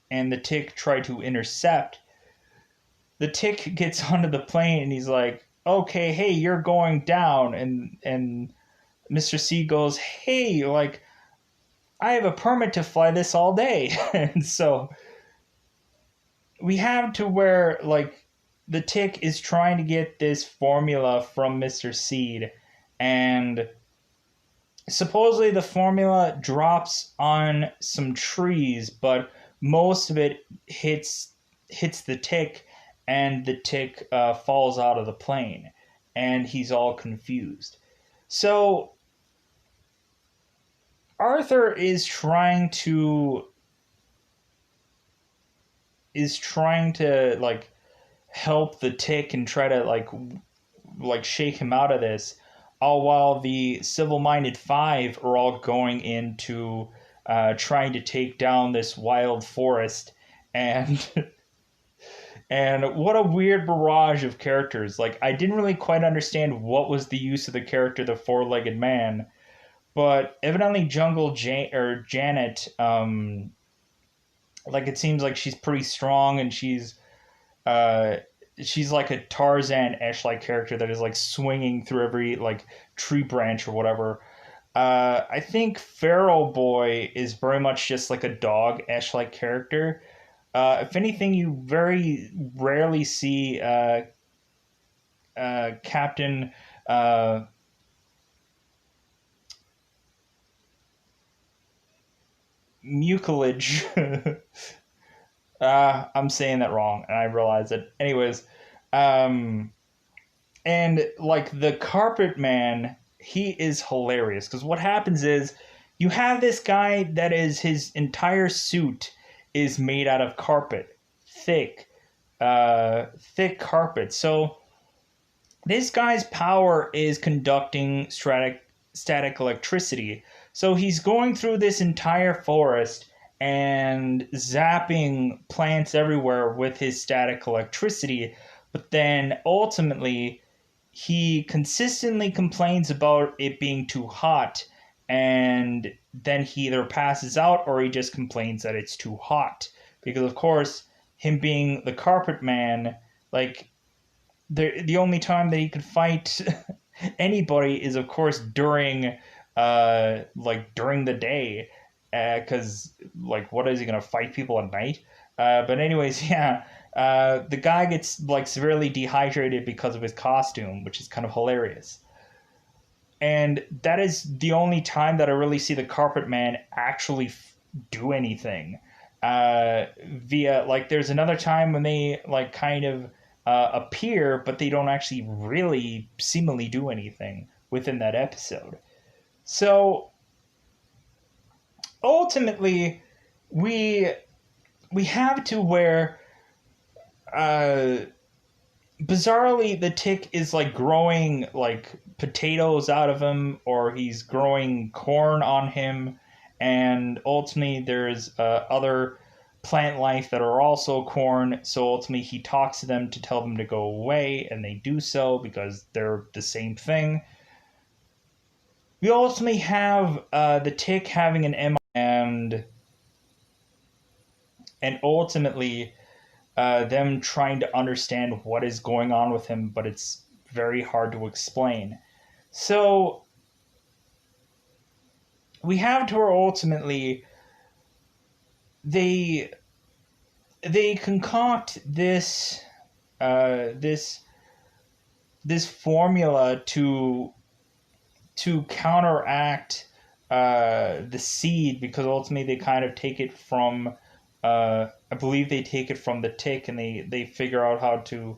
the Tick try to intercept. The Tick gets onto the plane and he's like, okay, hey, you're going down. And Mr. C goes, hey, like, I have a permit to fly this all day. And so we have to where, like, the Tick is trying to get this formula from Mr. Seed. And supposedly the formula drops on some trees, but most of it hits the Tick, and the Tick falls out of the plane, and he's all confused. So Arthur is trying to like help the Tick and try to like shake him out of this, all while the civil-minded five are all going into trying to take down this wild forest. And And what a weird barrage of characters. Like, I didn't really quite understand what was the use of the character, the four-legged man, but evidently Janet, like, it seems like she's pretty strong, and uh, she's like a Tarzan-esque like character that is like swinging through every like tree branch or whatever. I think Feral Boy is very much just like a dog-esque like character. If anything, you very rarely see Captain uh, Mucilage. I'm saying that wrong, and I realize it. Anyways, um, and like the Carpet Man, he is hilarious because what happens is you have this guy that is his entire suit is made out of carpet, thick, thick carpet. So this guy's power is conducting static electricity. So he's going through this entire forest and zapping plants everywhere with his static electricity. But then ultimately, he consistently complains about it being too hot. And then he either passes out or he just complains that it's too hot. Because, of course, him being the carpet man, like, the only time that he could fight anybody is of course during during the day, because like what is he gonna fight people at night? But anyways, yeah, the guy gets like severely dehydrated because of his costume, which is kind of hilarious. And that is the only time that I really see the Carpet Man actually do anything. Via like, there's another time when they like kind of appear, but they don't actually really seemingly do anything within that episode. So ultimately, we we have to where uh, bizarrely the Tick is like growing like potatoes out of him, or he's growing corn on him, and ultimately there's other plant life that are also corn. So ultimately he talks to them to tell them to go away, and they do so because they're the same thing. We ultimately have the Tick having an M, and ultimately them trying to understand what is going on with him, but it's very hard to explain. So we have to where ultimately they they concoct this this formula to counteract the seed, because ultimately they kind of take it from I believe they take it from the Tick, and they figure out how to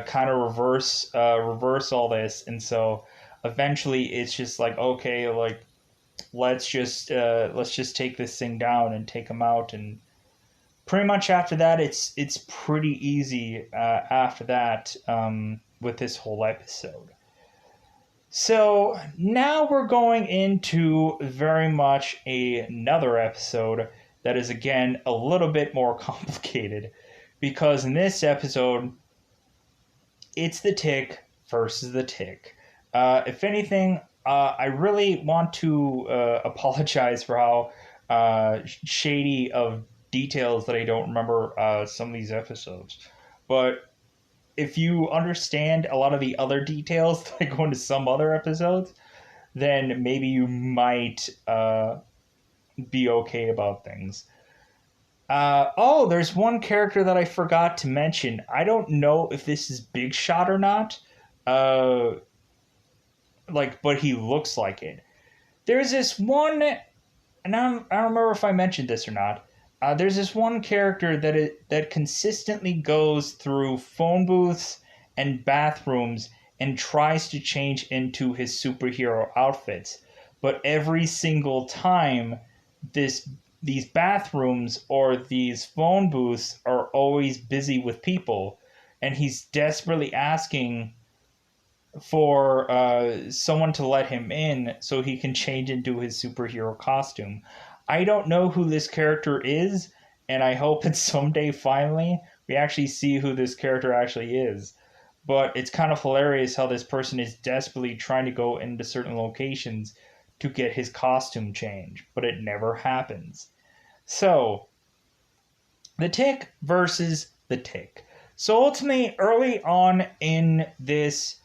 kind of reverse all this. And so eventually it's just like, okay, like let's just take this thing down and take them out. And pretty much after that it's pretty easy after that, with this whole episode. So now we're going into very much another episode that is again a little bit more complicated, because in this episode it's the Tick versus the Tick. If anything, I really want to apologize for how shady of details that I don't remember some of these episodes. But if you understand a lot of the other details that go into some other episodes, then maybe you might be okay about things. Oh, there's one character that I forgot to mention. I don't know if this is Big Shot or not. Uh, but he looks like it. There's this one, and I don't remember if I mentioned this or not. There's this one character that consistently goes through phone booths and bathrooms and tries to change into his superhero outfits, but every single time, this these bathrooms or these phone booths are always busy with people, and he's desperately asking for someone to let him in so he can change into his superhero costume. I don't know who this character is, and I hope it's someday finally We actually see who this character actually is. But it's kind of hilarious how this person is desperately trying to go into certain locations to get his costume changed, but it never happens. So, the Tick versus the Tick. So ultimately, early on in this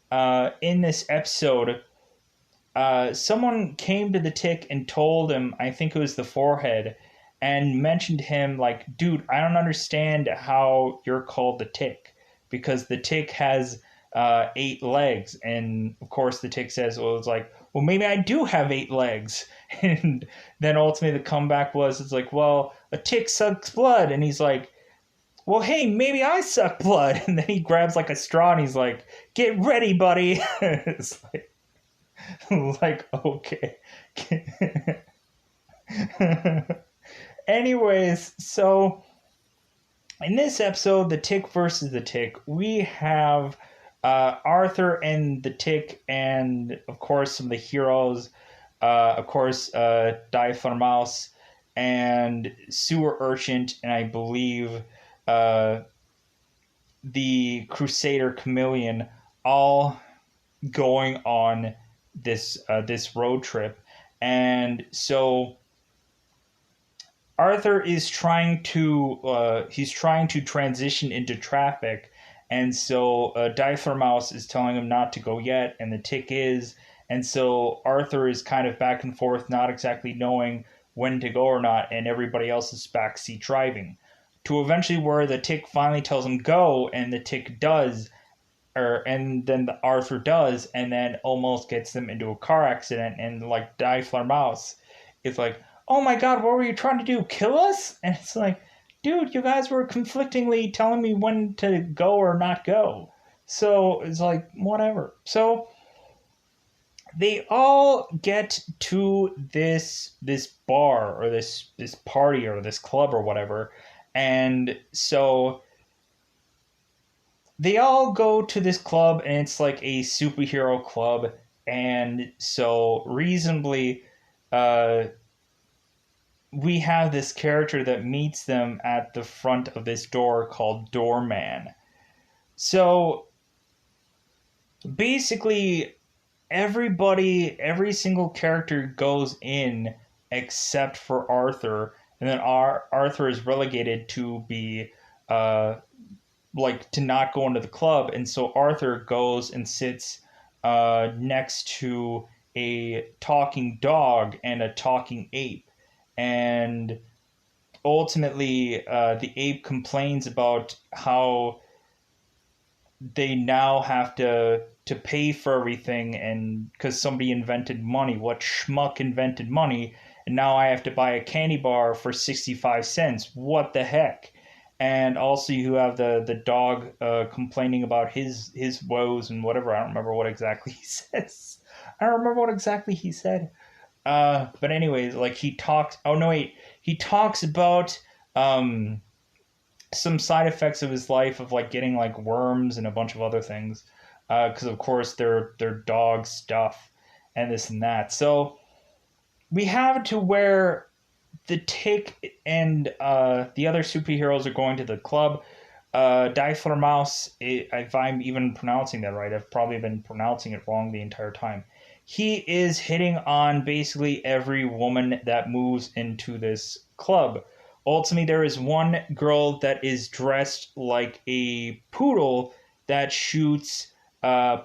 episode, someone came to the Tick and told him, I think it was the Forehead, and mentioned him like, dude, I don't understand how you're called the Tick, because the Tick has 8 legs, and of course the Tick says, well, it's like, well, maybe I do have 8 legs, and then ultimately the comeback was, it's like, well, a Tick sucks blood, and he's like, well, hey, maybe I suck blood, and then he grabs like a straw and he's like, get ready, buddy. It's like, like okay. Anyways, so in this episode, the Tick versus the Tick, we have Arthur and the Tick, and of course some of the heroes, of course Diflurmouse and Sewer Urchin, and I believe uh, the Crusader Chameleon, all going on this road trip. And so Arthur is trying to transition into traffic, and so Diflurmouse is telling him not to go yet, and the Tick is, and so Arthur is kind of back and forth, not exactly knowing when to go or not, and everybody else is backseat driving. To eventually where the Tick finally tells him go, and the Tick does, and then Arthur does, and then almost gets them into a car accident, and like Diflurmouse is like, oh my god, what were you trying to do? Kill us? And it's like, dude, you guys were conflictingly telling me when to go or not go. So it's like, whatever. So they all get to this bar or this party or this club or whatever. And so they all go to this club, and it's like a superhero club. And so reasonably, uh, we have this character that meets them at the front of this door called Doorman. So basically, every single character goes in except for Arthur, and then Arthur is relegated to be like to not go into the club, and so Arthur goes and sits next to a talking dog and a talking ape, and ultimately the ape complains about how they now have to pay for everything, and because somebody invented money, what schmuck invented money, and now I have to buy a candy bar for 65 cents, what the heck. And also you have the dog complaining about his woes and whatever. I don't remember what exactly he says. I don't remember what exactly he said. But anyways, like he talks. Oh no, wait. He talks about some side effects of his life of like getting like worms and a bunch of other things. Because of course they're dog stuff and this and that. So we have it to where the Tick and the other superheroes are going to the club. Diflurmouse, if I'm even pronouncing that right, I've probably been pronouncing it wrong the entire time. He is hitting on basically every woman that moves into this club. Ultimately, there is one girl that is dressed like a poodle that shoots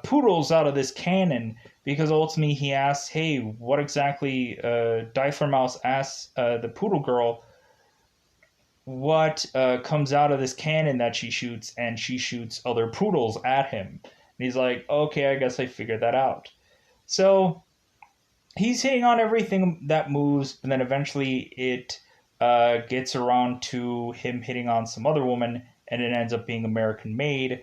poodles out of this cannon, because ultimately he asks, hey, what exactly, Diflurmouse asks the poodle girl what comes out of this cannon that she shoots, and she shoots other poodles at him. And he's like, okay, I guess I figured that out. So he's hitting on everything that moves, and then eventually it gets around to him hitting on some other woman, and it ends up being American Made.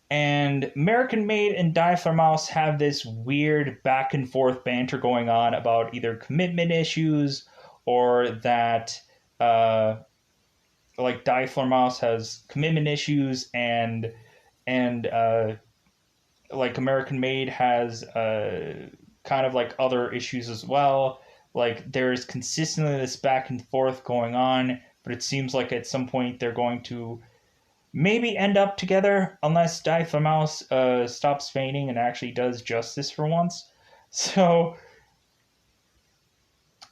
And American Made and Diflurmouse have this weird back and forth banter going on about either commitment issues, or that like Diflurmouse has commitment issues, and like American Made has kind of like other issues as well. Like there's consistently this back and forth going on, but it seems like at some point they're going to maybe end up together unless Diflamouse stops fainting and actually does justice for once. So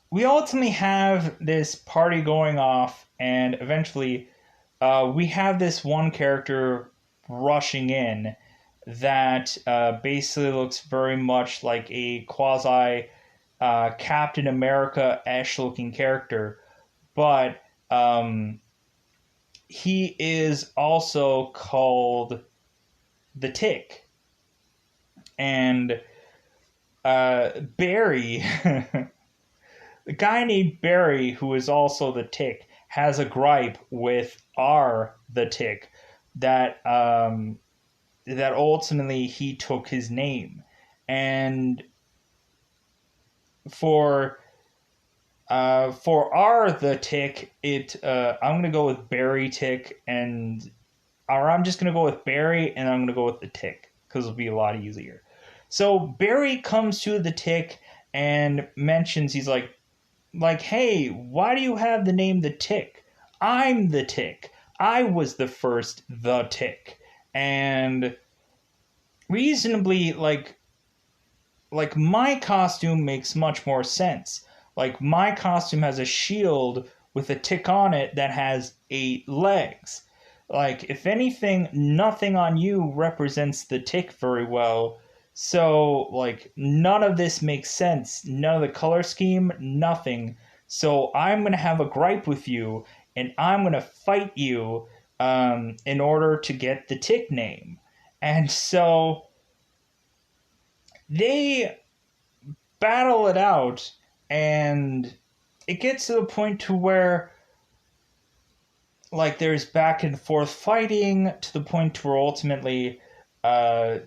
we ultimately have this party going off, and eventually we have this one character rushing in that basically looks very much like a quasi Captain America-esque looking character, but he is also called the Tick. And Barry, the guy named Barry, who is also the Tick, has a gripe with R the Tick that that ultimately he took his name, and for R the Tick, I'm gonna go with Barry Tick, or I'm just gonna go with Barry, and I'm gonna go with the Tick because it'll be a lot easier. So Barry comes to the Tick and mentions, he's like, hey, why do you have the name the Tick? I'm the Tick. I was the first the Tick, and reasonably like my costume makes much more sense. Like my costume has a shield with a tick on it that has 8 legs. Like if anything, nothing on you represents the tick very well. So like none of this makes sense. None of the color scheme, nothing. So I'm gonna have a gripe with you, and I'm gonna fight you in order to get the tick name. And so they battle it out, and it gets to the point to where like there's back and forth fighting to the point to where ultimately uh,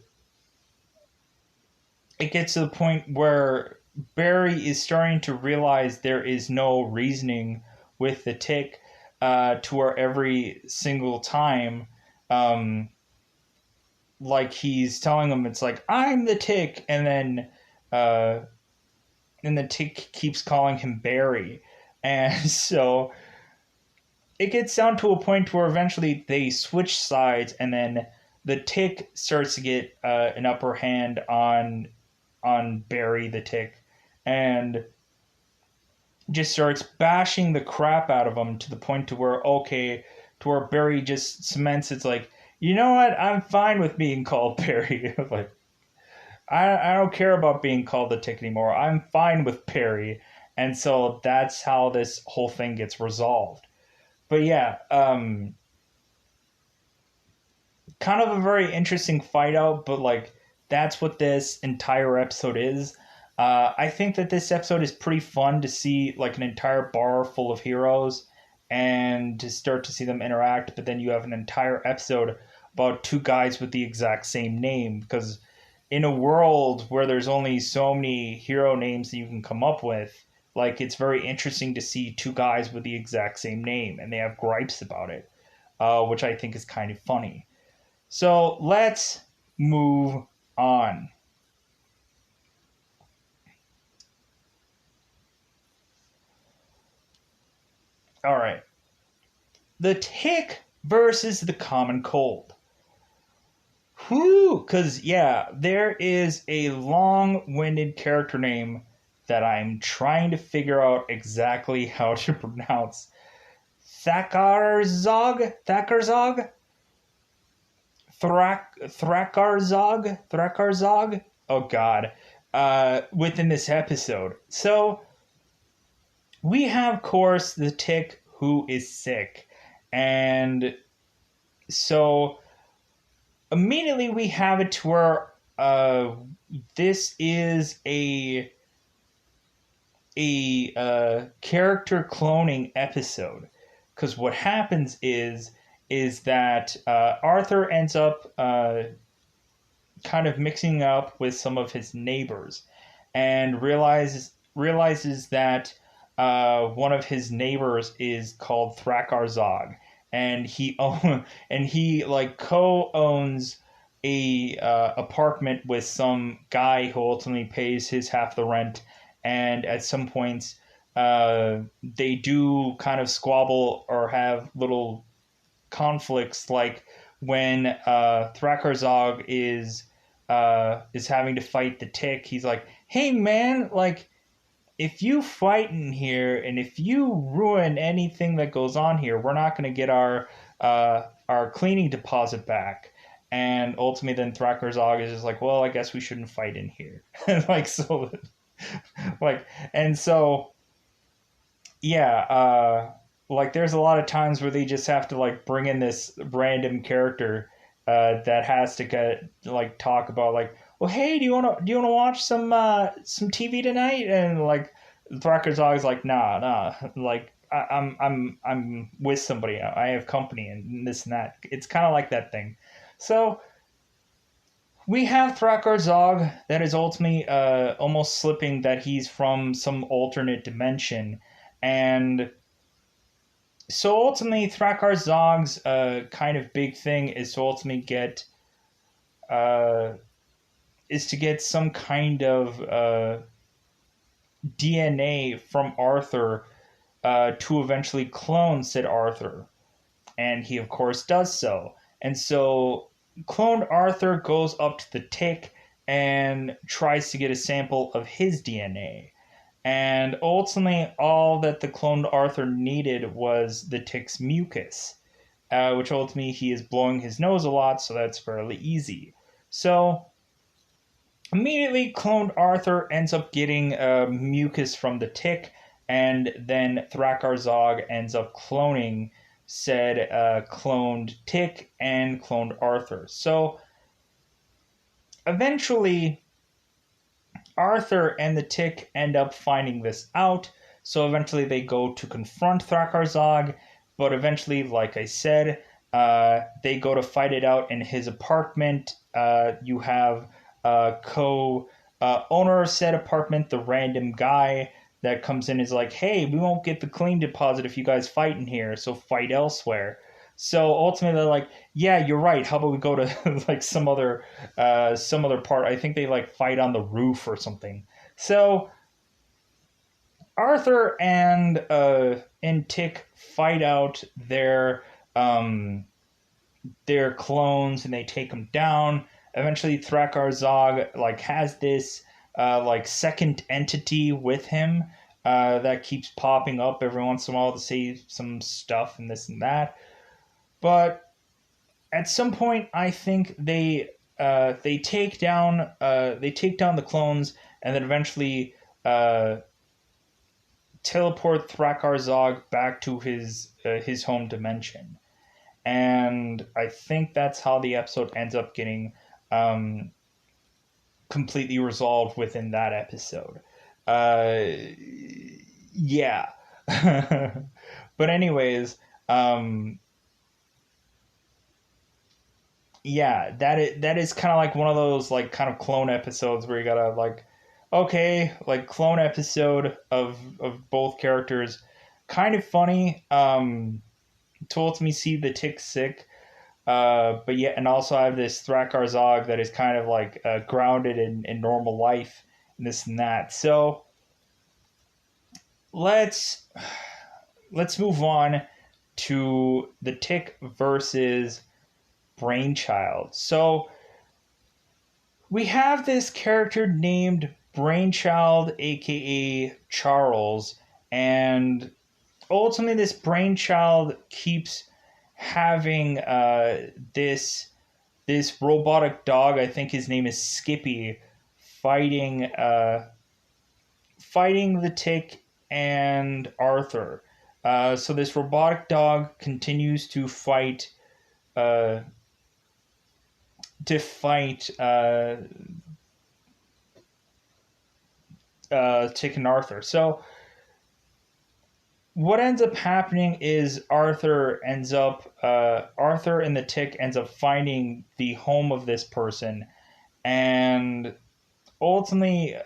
it gets to the point where Barry is starting to realize there is no reasoning with the Tick, to where every single time um, like he's telling them, it's like, I'm the Tick, uh, and the Tick keeps calling him Barry. And so it gets down to a point where eventually they switch sides, and then the Tick starts to get an upper hand on Barry the Tick, and just starts bashing the crap out of him to the point to where Barry just cements, it's like, you know what, I'm fine with being called Barry. Like I don't care about being called the Tick anymore. I'm fine with Barry. And so that's how this whole thing gets resolved. But yeah, kind of a very interesting fight out, but like that's what this entire episode is. I think that this episode is pretty fun to see like an entire bar full of heroes and to start to see them interact, but then you have an entire episode about two guys with the exact same name, because in a world where there's only so many hero names that you can come up with, like it's very interesting to see two guys with the exact same name and they have gripes about it, which I think is kind of funny. So let's move on. All right. The Tick versus the Common Cold. Whew, because, yeah, there is a long winded character name that I'm trying to figure out exactly how to pronounce. Thakarzog? Thakarzog? Thakarzog? Oh, God. Within this episode. So, we have, of course, the Tick who is sick. And so immediately we have it to where this is a character cloning episode, because what happens is that Arthur ends up kind of mixing up with some of his neighbors, and realizes that one of his neighbors is called Thrakar Zog, and he like co-owns a apartment with some guy who ultimately pays his half the rent, and at some points they do kind of squabble or have little conflicts, like when Thrakar Zog is having to fight the Tick. He's like, "Hey man, like if you fight in here and if you ruin anything that goes on here, we're not going to get our cleaning deposit back." And ultimately, then Thrakar Zog is just like, "Well, I guess we shouldn't fight in here." like so, like and so yeah. Like there's a lot of times where they just have to like bring in this random character that has to get like talk about like, well, hey, do you wanna watch some TV tonight? And like Thracker's always like, nah, like I'm with somebody, I have company and this and that. It's kind of like that thing. So we have Thrakar Zog that is ultimately almost slipping that he's from some alternate dimension, and so ultimately, Thrakar Zog's kind of big thing is to ultimately get uh, is to get some kind of DNA from Arthur to eventually clone said Arthur, and he of course does so. And so, cloned Arthur goes up to the Tick and tries to get a sample of his DNA. And ultimately, all that the cloned Arthur needed was the Tick's mucus, which ultimately he is blowing his nose a lot, so that's fairly easy. So immediately, cloned Arthur ends up getting mucus from the Tick, and then Thrakar Zog ends up cloning said cloned Tick and cloned Arthur. So eventually, Arthur and the Tick end up finding this out. So eventually, they go to confront Thrakar Zog, but eventually, like I said, they go to fight it out in his apartment. You have co owner of said apartment, the random guy that comes in is like, "Hey, we won't get the clean deposit if you guys fight in here, so fight elsewhere." So ultimately, they're like, "Yeah, you're right. How about we go to like some other part?" I think they like fight on the roof or something. So Arthur and Tick fight out their clones and they take them down. Eventually, Thrakar Zog like has this like second entity with him that keeps popping up every once in a while to say some stuff and this and that. But at some point, I think they take down the clones and then eventually uh, teleport Thrakar Zog back to his home dimension. And I think that's how the episode ends up getting um, completely resolved within that episode. Uh, yeah. But anyways, um, yeah, that is kind of like one of those like kind of clone episodes where you gotta like, okay, like clone episode of both characters, kind of funny. To me see the Tick sick. But yeah, and also I have this Thrakar Zog that is kind of like grounded in normal life and this and that. So let's let's move on to the Tick versus Brainchild. So we have this character named Brainchild, aka Charles, and ultimately this Brainchild keeps having this robotic dog. I think his name is Skippy, fighting fighting the Tick and Arthur. So this robotic dog continues uh, to fight Tick and Arthur. So what ends up happening is Arthur and the Tick ends up finding the home of this person, and ultimately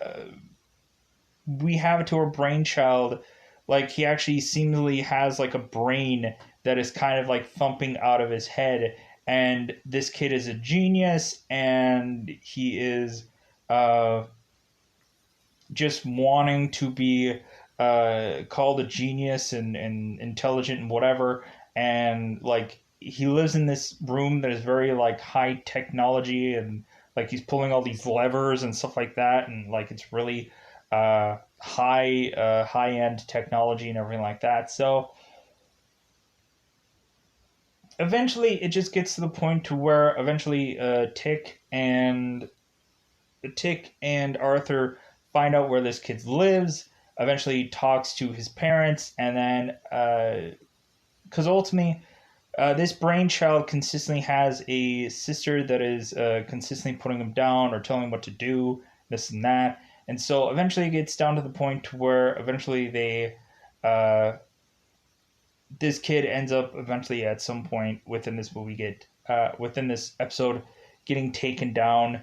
we have it to our Brainchild. Like he actually seemingly has like a brain that is kind of like thumping out of his head, and this kid is a genius, and he is uh, just wanting to be called a genius and intelligent and whatever, and like he lives in this room that is very like high technology, and like he's pulling all these levers and stuff like that, and like it's really high end technology and everything like that. So eventually it just gets to the point to where eventually Tick and Arthur find out where this kid lives. Eventually talks to his parents, and then because ultimately this brainchild consistently has a sister that is consistently putting him down or telling him what to do, this and that. And so eventually it gets down to the point where eventually uh, this kid ends up eventually at some point within this movie within this episode getting taken down,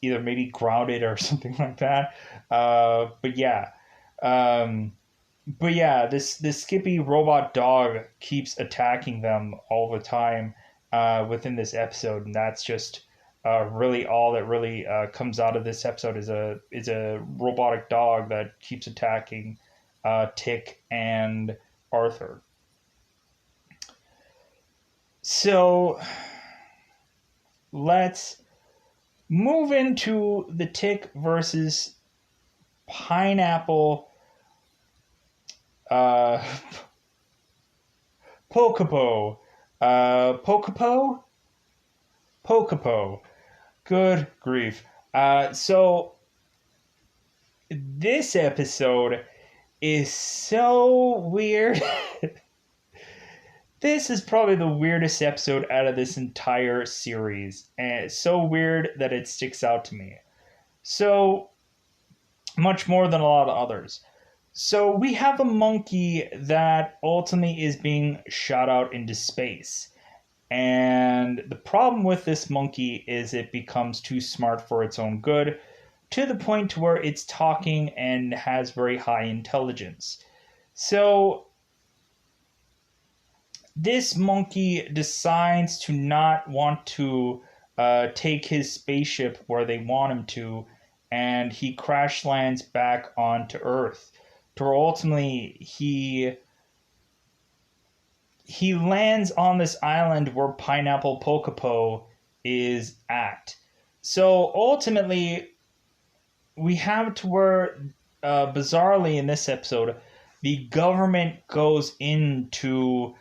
either maybe grounded or something like that. But yeah, um, this Skippy robot dog keeps attacking them all the time within this episode, and that's just really all that really comes out of this episode is a robotic dog that keeps attacking Tick and Arthur. So let's move into the Tick versus Pineapple uh, Pokapo. Pokapo? Pokapo. Good grief. So this episode is so weird. This is probably the weirdest episode out of this entire series, and it's so weird that it sticks out to me. So much more than a lot of others. So we have a monkey that ultimately is being shot out into space. And the problem with this monkey is it becomes too smart for its own good, to the point to where it's talking and has very high intelligence. So this monkey decides to not want to take his spaceship where they want him to, and he crash lands back onto Earth. To where ultimately he lands on this island where Pineapple Pokapo is at. So ultimately, we have to where, bizarrely in this episode, the government goes in to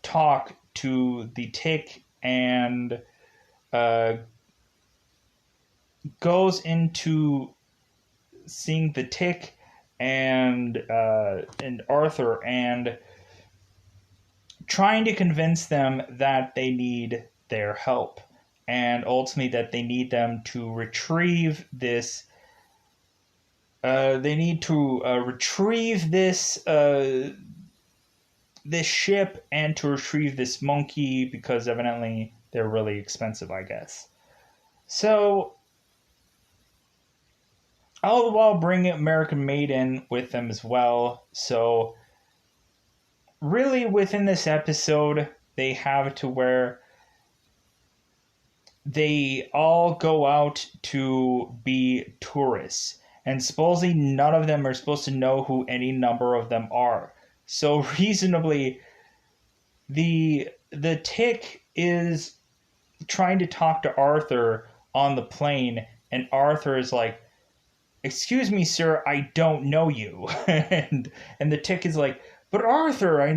talk to the Tick and goes into seeing the Tick and Arthur and trying to convince them that they need their help, and ultimately that they need them to retrieve this. They need to retrieve this ship and to retrieve this monkey because evidently they're really expensive, I guess. So, all the while bringing American Made in with them as well. So, really within this episode, they have to where they all go out to be tourists. And supposedly none of them are supposed to know who any number of them are. So reasonably, the Tick is trying to talk to Arthur on the plane, and Arthur is like, "Excuse me, sir, I don't know you." and the Tick is like, "But Arthur, I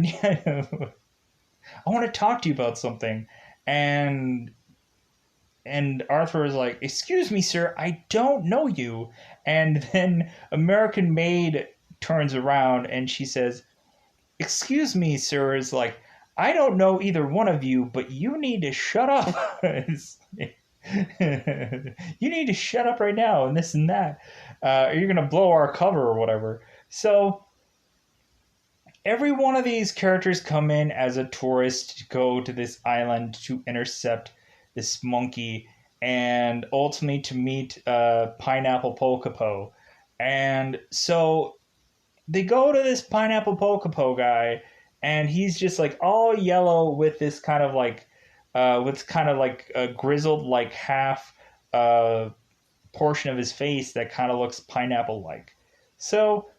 want to talk to you about something." And Arthur is like, "Excuse me, sir, I don't know you." And then American Maid turns around and she says, "Excuse me, sir," is like, "I don't know either one of you, but you need to shut up." You need to shut up right now, and this and that. Or you're going to blow our cover or whatever. So every one of these characters come in as a tourist to go to this island to intercept this monkey and ultimately to meet Pineapple Pokapo. And so they go to this Pineapple Pokapo guy, and he's just like all yellow with this kind of like a grizzled like half portion of his face that kind of looks pineapple like. So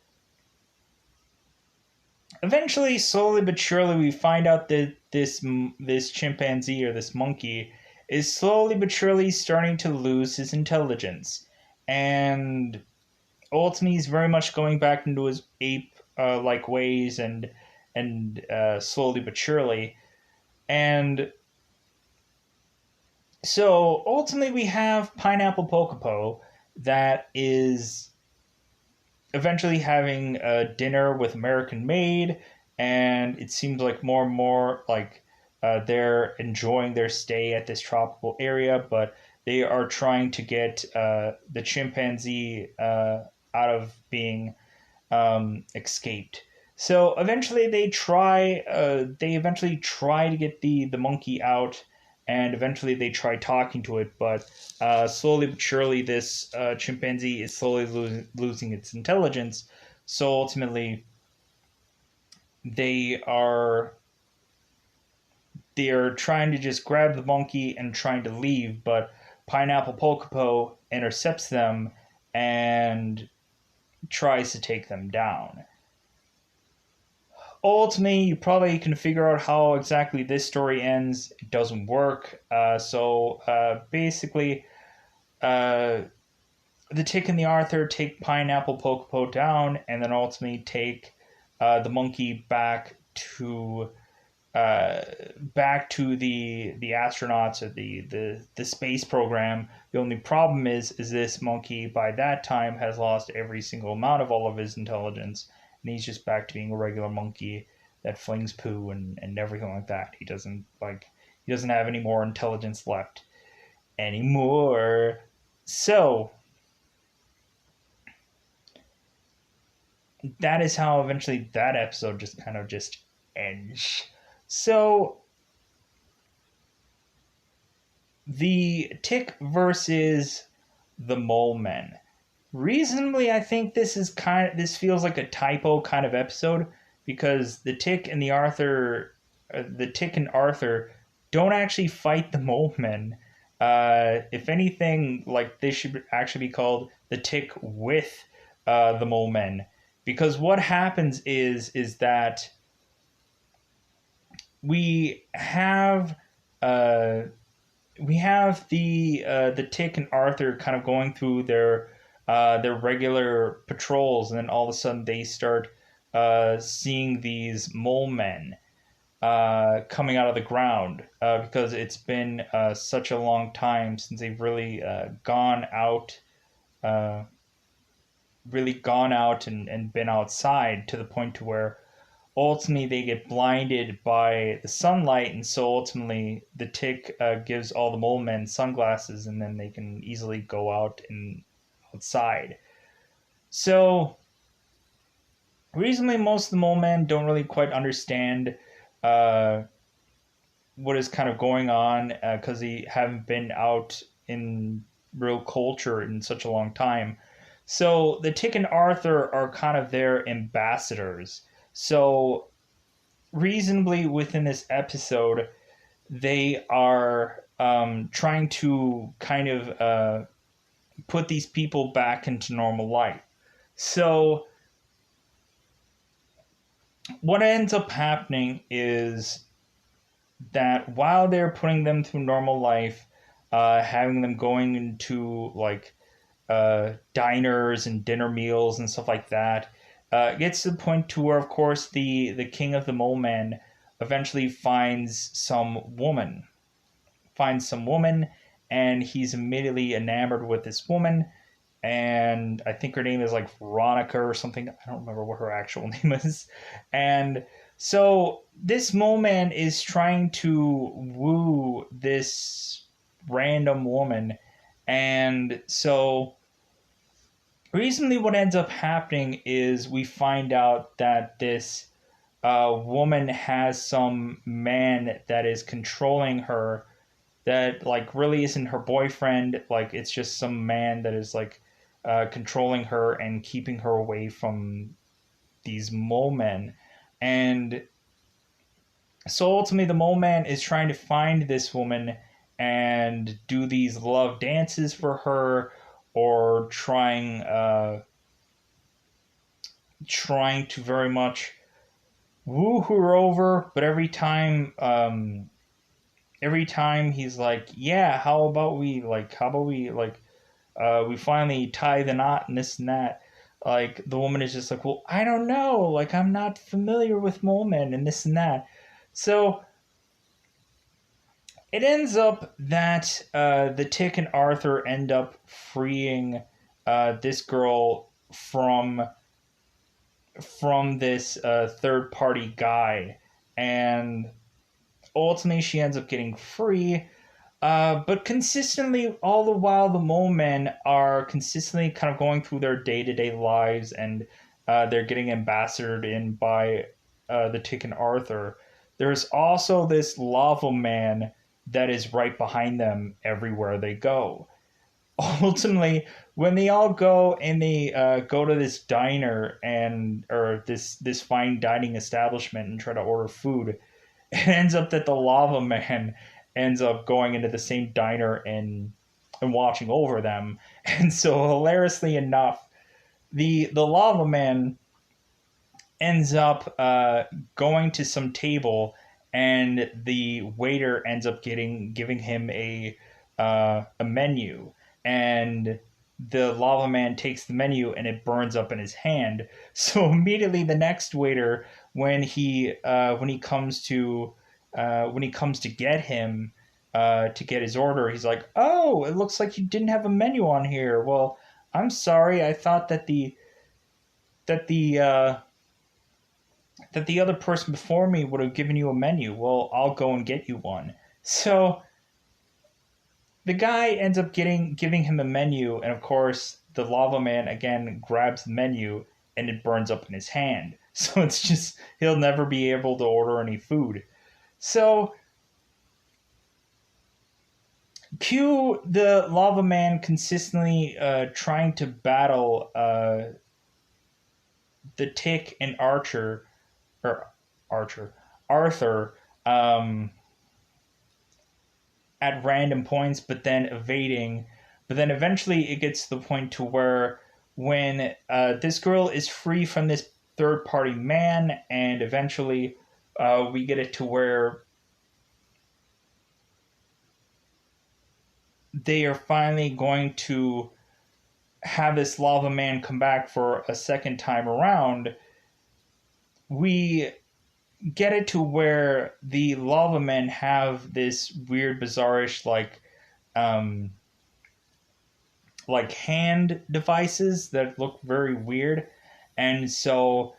eventually, slowly but surely, we find out that this chimpanzee or this monkey is slowly but surely starting to lose his intelligence, and ultimately he's very much going back into his ape like ways, and slowly but surely. And so ultimately we have Pineapple Pocopo that is eventually having a dinner with American Maid, and it seems like more and more like they're enjoying their stay at this tropical area, but they are trying to get the chimpanzee out of being escaped. So eventually they try. They eventually try to get the monkey out, and eventually they try talking to it. But slowly but surely, this chimpanzee is slowly losing its intelligence. So ultimately, they are they are trying to just grab the monkey and trying to leave, but Pineapple Pocopo intercepts them and tries to take them down. Ultimately, you probably can figure out how exactly this story ends. It doesn't work. Basically, uh, the Tick and the Arthur take Pineapple Pocopo down, and then ultimately take the monkey uh, back to the astronauts or the space program. The only problem is this monkey by that time has lost every single amount of all of his intelligence, and he's just back to being a regular monkey that flings poo and everything like that. He doesn't have any more intelligence left anymore. So that is how eventually that episode just kind of just ends. So the Tick versus the Mole Men. Reasonably, I think this feels like a typo kind of episode, because the Tick and Arthur don't actually fight the Mole Men. If anything, like this should actually be called the Tick with the Mole Men, because what happens is that we have uh, the Tick and Arthur kind of going through their regular patrols, and then all of a sudden they start seeing these mole men coming out of the ground, because it's been such a long time since they've uh, really gone out and been outside, to the point to where ultimately they get blinded by the sunlight, and so ultimately the Tick gives all the mole men sunglasses, and then they can easily go out and outside. So reasonably, most of the mole men don't really quite understand uh, what is kind of going on, because they haven't been out in real culture in such a long time. So the Tick and Arthur are kind of their ambassadors. So reasonably within this episode, they are trying to kind of put these people back into normal life. So what ends up happening is that while they're putting them through normal life, having them going into like diners and dinner meals and stuff like that, it gets to the point to where, of course, the king of the mole men eventually finds some woman, and he's immediately enamored with this woman. And I think her name is like Veronica or something. I don't remember what her actual name is. And so this mole man is trying to woo this random woman. And so recently what ends up happening is we find out that this woman has some man that is controlling her, that like really isn't her boyfriend. Like it's just some man that is like controlling her and keeping her away from these mole men. And so ultimately the mole man is trying to find this woman and do these love dances for her, or trying to very much woo her over, but every time he's like, yeah, how about we like we finally tie the knot and this and that. Like the woman is just like, well, I don't know, like I'm not familiar with mole men and this and that. So it ends up that the Tick and Arthur end up freeing this girl from this third party guy, and ultimately she ends up getting free. But consistently, all the while, the mole men are consistently kind of going through their day to day lives, and they're getting ambassadored in by the Tick and Arthur. There's also this lava man that is right behind them everywhere they go. Ultimately, when they all go and they go to this diner and or this fine dining establishment and try to order food, it ends up that the lava man ends up going into the same diner and watching over them. And so hilariously enough, the lava man ends up going to some table, and the waiter ends up giving him a menu, and the lava man takes the menu and it burns up in his hand. So immediately the next waiter, when he comes to get him to get his order, he's like, "Oh, it looks like you didn't have a menu on here. Well, I'm sorry. I thought that the uh, that the other person before me would have given you a menu. Well, I'll go and get you one." So the guy ends up giving him a menu, and of course, the lava man again grabs the menu and it burns up in his hand. So it's just he'll never be able to order any food. So cue the lava man consistently trying to battle the Tick and Archer Arthur at random points, but then evading. But then eventually it gets to the point to where when this girl is free from this third party man, and eventually we get it to where they are finally going to have this lava man come back for a second time around. We get it to where the lava men have this weird, bizarrish, um, like hand devices that look very weird, and so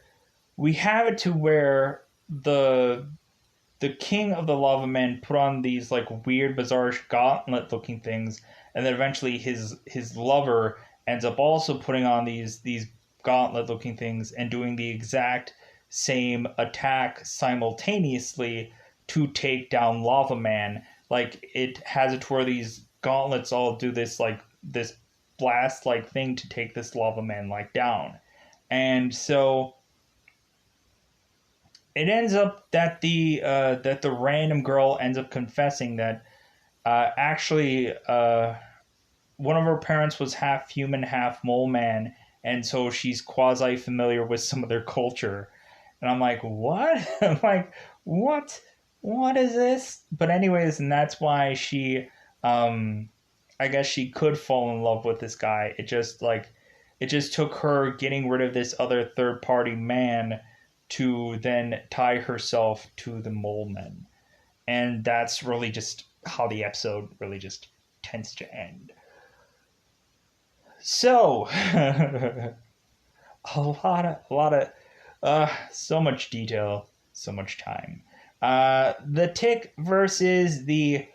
we have it to where the king of the lava men put on these like weird, bizarrish gauntlet looking things, and then eventually his lover ends up also putting on these gauntlet looking things and doing the exact same attack simultaneously to take down Lava Man. Like it has it to where these gauntlets all do this blast like thing to take this Lava Man like down. And so it ends up that the random girl ends up confessing that actually one of her parents was half human, half mole man, and so she's quasi familiar with some of their culture. And I'm like, what? I'm like, what? What is this? But anyways, and that's why um, I guess she could fall in love with this guy. It just took her getting rid of this other third party man to then tie herself to the mole men. And that's really just how the episode really just tends to end. So, a lot of, so much detail, so much time. The Tick versus the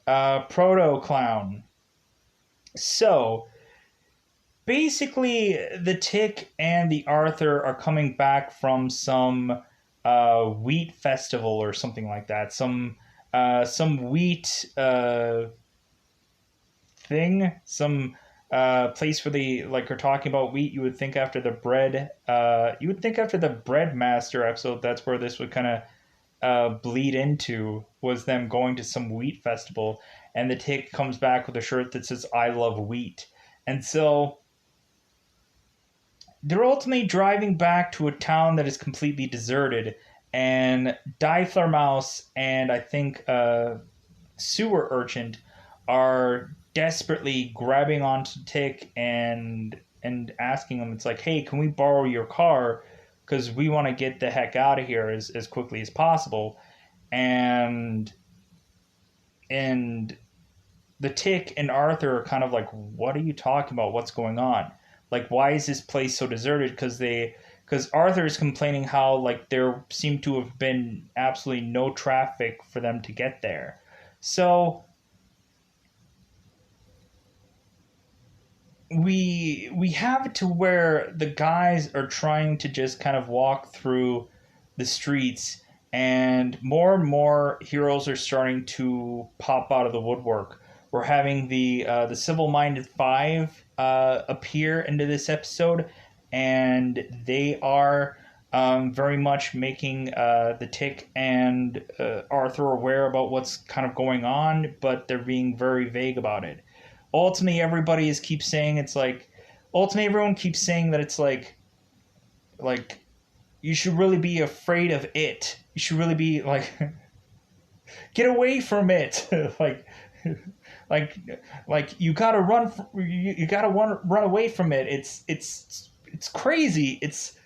Proto Clown. So, basically, the Tick and the Arthur are coming back from some wheat festival or something like that. Some wheat thing, some place where they like are talking about wheat. You would think after the bread, you would think after the bread master episode, that's where this would kind of bleed into, was them going to some wheat festival, and the Tick comes back with a shirt that says "I love wheat," and so they're ultimately driving back to a town that is completely deserted, and Mouse and I think Sewer Urchin are desperately grabbing onto Tick and asking him. It's like, hey, can we borrow your car? Because we want to get the heck out of here as quickly as possible. And and the Tick and Arthur are kind of like, what are you talking about? What's going on? Like, why is this place so deserted? Because Arthur is complaining how like there seemed to have been absolutely no traffic for them to get there. So we have it to where the guys are trying to just kind of walk through the streets, and more heroes are starting to pop out of the woodwork. We're having the Civil-Minded Five appear into this episode, and they are very much making the Tick and Arthur aware about what's kind of going on, but they're being very vague about it. Ultimately, everyone keeps saying that it's like you should really be afraid of it. You should really be like get away from it. like like you gotta you gotta run away from it. It's crazy. It's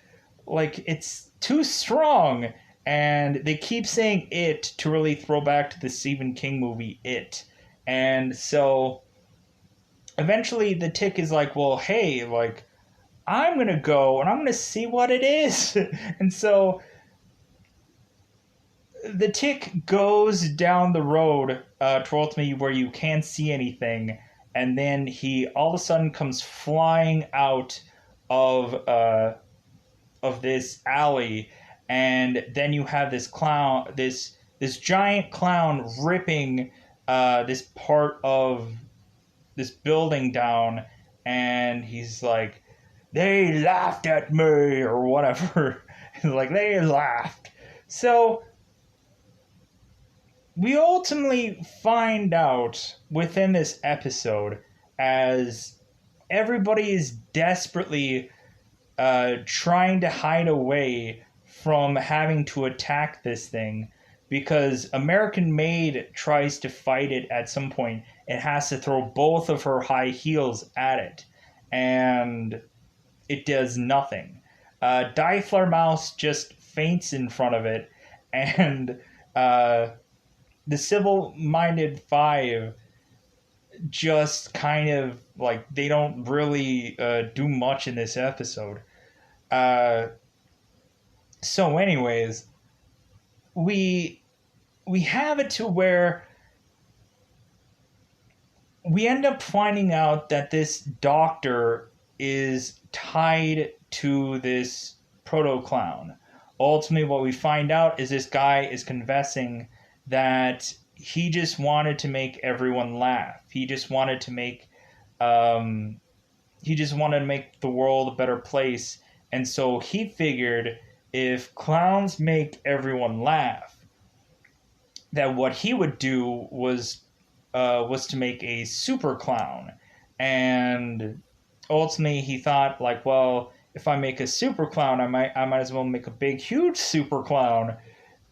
too strong. And they keep saying it to really throw back to the Stephen King movie It. And so eventually the Tick is like, well, hey, like I'm gonna go and I'm gonna see what it is. And so the Tick goes down the road to ultimately where you can't see anything, and then he all of a sudden comes flying out of this alley, and then you have this clown, this giant clown ripping this part of this building down, and he's like, they laughed at me or whatever. Like they laughed. So we ultimately find out within this episode, as everybody is desperately trying to hide away from having to attack this thing, because American Maid tries to fight it at some point and has to throw both of her high heels at it, and it does nothing. Mouse just faints in front of it, and the Civil-Minded Five just kind of like they don't really do much in this episode. Uh, so, anyways, we have it to where we end up finding out that this doctor is tied to this proto clown. Ultimately, what we find out is this guy is confessing that he just wanted to make everyone laugh. He just wanted to make the world a better place, and so he figured if clowns make everyone laugh, that what he would do was to make a super clown. And ultimately he thought like, well, if I make a super clown, I might as well make a big huge super clown,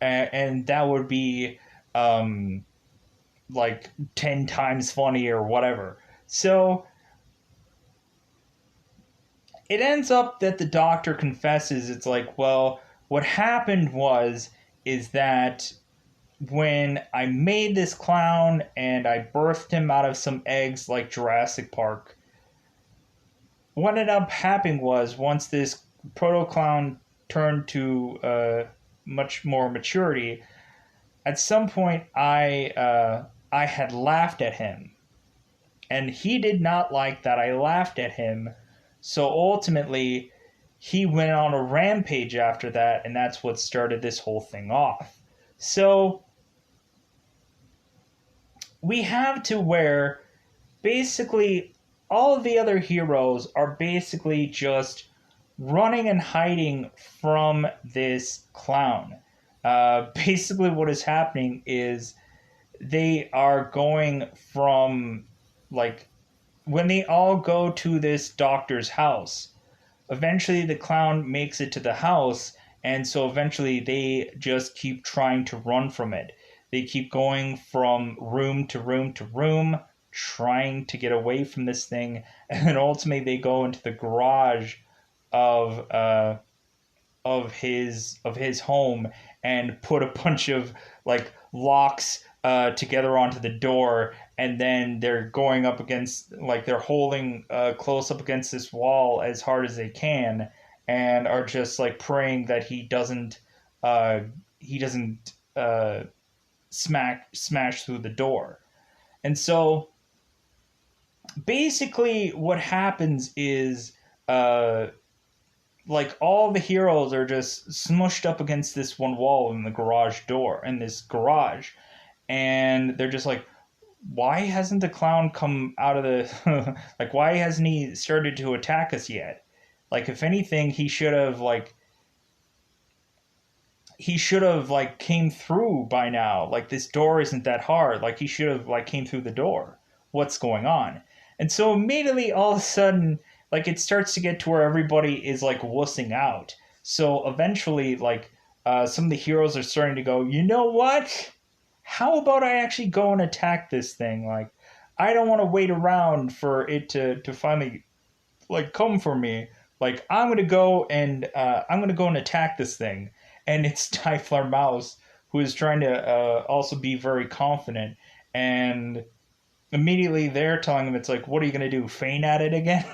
and that would be like 10 times funny or whatever. So it ends up that the doctor confesses. It's like, well, what happened is that when I made this clown and I birthed him out of some eggs like Jurassic Park, what ended up happening was once this proto clown turned to much more maturity, at some point I had laughed at him, and he did not like that I laughed at him. So ultimately, he went on a rampage after that, and that's what started this whole thing off. So we have to where basically all of the other heroes are basically just running and hiding from this clown. Basically, what is happening is they are going from, like, when they all go to this doctor's house, eventually the clown makes it to the house, And so eventually they just keep trying to run from it. They keep going from room to room to room, trying to get away from this thing. And then ultimately they go into the garage of his home and put a bunch of like locks together onto the door, and then they're going up against, like, they're holding close up against this wall as hard as they can, and are just like praying that uh, he doesn't smash through the door. And so basically what happens is uh like all the heroes are just smushed up against this one wall in the garage door in this garage, and they're just like, why hasn't the clown come out of the like, why hasn't he started to attack us yet? Like, if anything, he should have came through by now. Like, this door isn't that hard. Like, he should have like came through the door. What's going on? And so immediately, all of a sudden, like, it starts to get to where everybody is like wussing out. So eventually, like, some of the heroes are starting to go, you know what? How about I actually go and attack this thing? Like, I don't want to wait around for it to finally like come for me. Like, I'm gonna go and attack this thing. And it's Typhlar Mouse, who is trying to also be very confident. And immediately they're telling him, it's like, what are you gonna do? Feign at it again?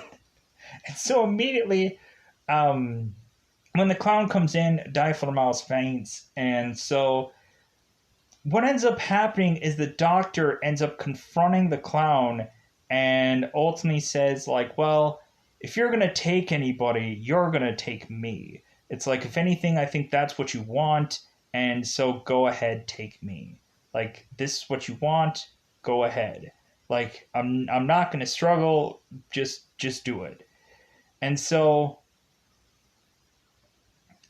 And so immediately, um, when the clown comes in, Typhlar Mouse faints. And so what ends up happening is the doctor ends up confronting the clown and ultimately says, like, well, if you're going to take anybody, you're going to take me. It's like, if anything, I think that's what you want, and so go ahead, take me. Like, this is what you want, go ahead. Like, I'm not going to struggle, just do it. And so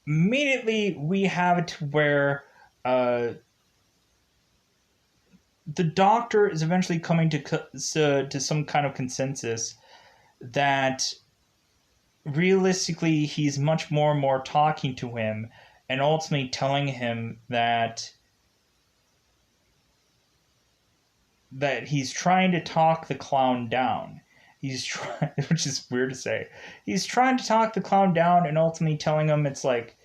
immediately we have it to where the doctor is eventually coming to some kind of consensus that realistically he's much more and more talking to him, and ultimately telling him that he's trying to talk the clown down. He's trying, which is weird to say. He's trying to talk the clown down, and ultimately telling him it's like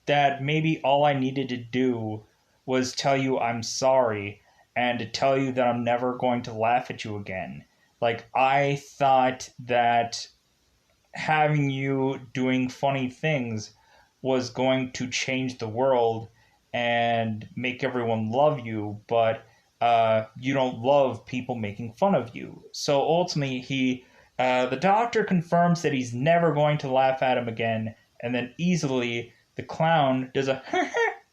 that maybe all I needed to do was tell you I'm sorry, and to tell you that I'm never going to laugh at you again. Like, I thought that having you doing funny things was going to change the world and make everyone love you, but you don't love people making fun of you. So ultimately, the doctor confirms that he's never going to laugh at him again, and then easily the clown does a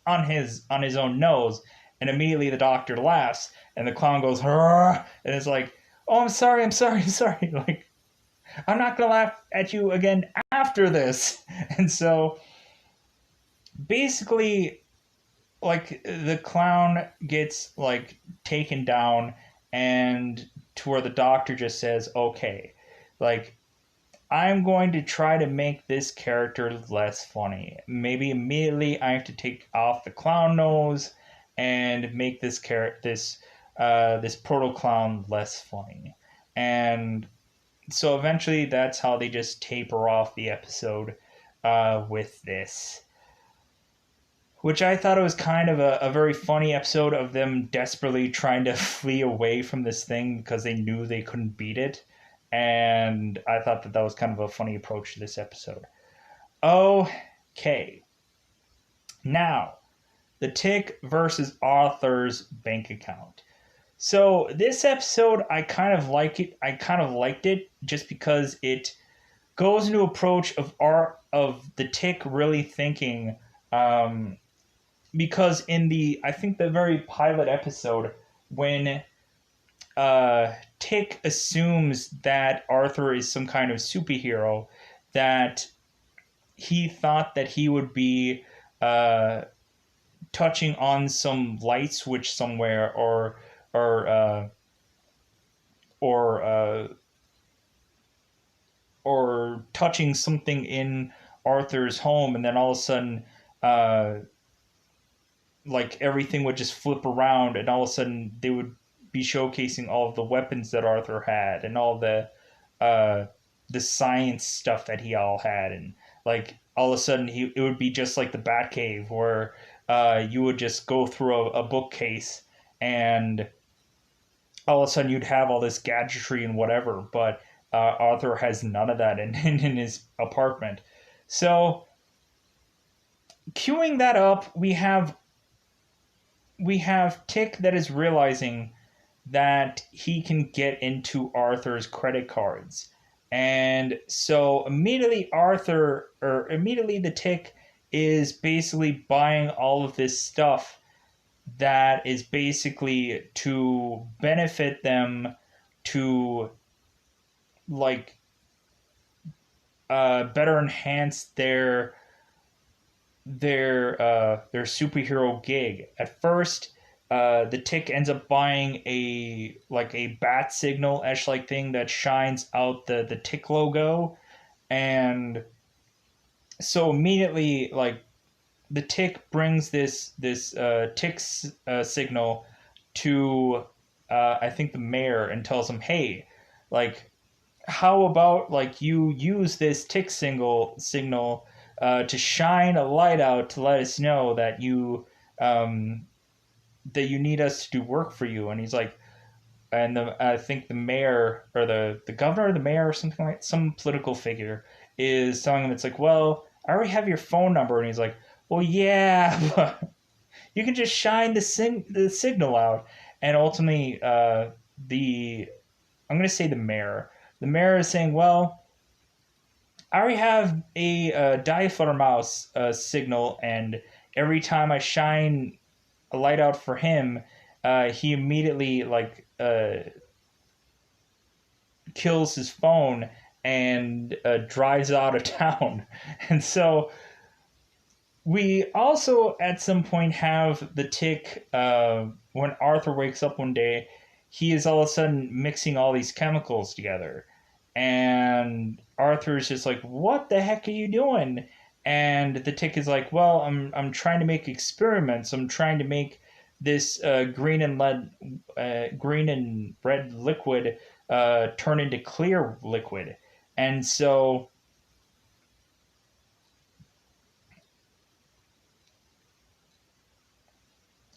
on his own nose, and immediately the doctor laughs, and the clown goes, and it's like, oh, I'm sorry, I'm sorry, I'm sorry. Like, I'm not gonna laugh at you again after this. And so basically, like, the clown gets like taken down, and to where the doctor just says, okay, like, I'm going to try to make this character less funny. Maybe immediately I have to take off the clown nose and make this proto clown less funny. And so eventually that's how they just taper off the episode with this, which I thought it was kind of a very funny episode of them desperately trying to flee away from this thing because they knew they couldn't beat it. And I thought that was kind of a funny approach to this episode. Okay. Now, the Tick versus Arthur's bank account. So this episode, I kind of like it. I kind of liked it just because it goes into approach of the Tick really thinking, because in I think the very pilot episode, when Tick assumes that Arthur is some kind of superhero, that he thought that he would be touching on some light switch somewhere, or or touching something in Arthur's home, and then all of a sudden, uh, like everything would just flip around, and all of a sudden they would be showcasing all of the weapons that Arthur had, and all uh, the science stuff that he all had, and like all of a sudden it would be just like the Batcave, where you would just go through a bookcase, and all of a sudden you'd have all this gadgetry and whatever, but Arthur has none of that in his apartment. So queuing that up, we have Tick that is realizing that he can get into Arthur's credit cards. And so immediately the Tick is basically buying all of this stuff that is basically to benefit them to like better enhance their superhero gig. At first, the Tick ends up buying a bat signal esh like thing that shines out the Tick logo, and so immediately like the Tick brings this Tick signal to I think the mayor and tells him, hey, like how about like you use this Tick signal to shine a light out to let us know um, that you need us to do work for you. And he's like, and I think the mayor or the governor, the mayor or something like some political figure is telling him, it's like, well, I already have your phone number. And he's like, well, yeah, but you can just shine the signal out. And ultimately, the I'm going to say the mayor. The mayor is saying, well, I already have a Diaflutter mouse signal, and every time I shine a light out for him, he immediately kills his phone and drives out of town. And so we also at some point have the Tick when Arthur wakes up one day, he is all of a sudden mixing all these chemicals together. And Arthur's just like, what the heck are you doing? And the Tick is like, well, I'm trying to make experiments. I'm trying to make this green and red liquid turn into clear liquid. And so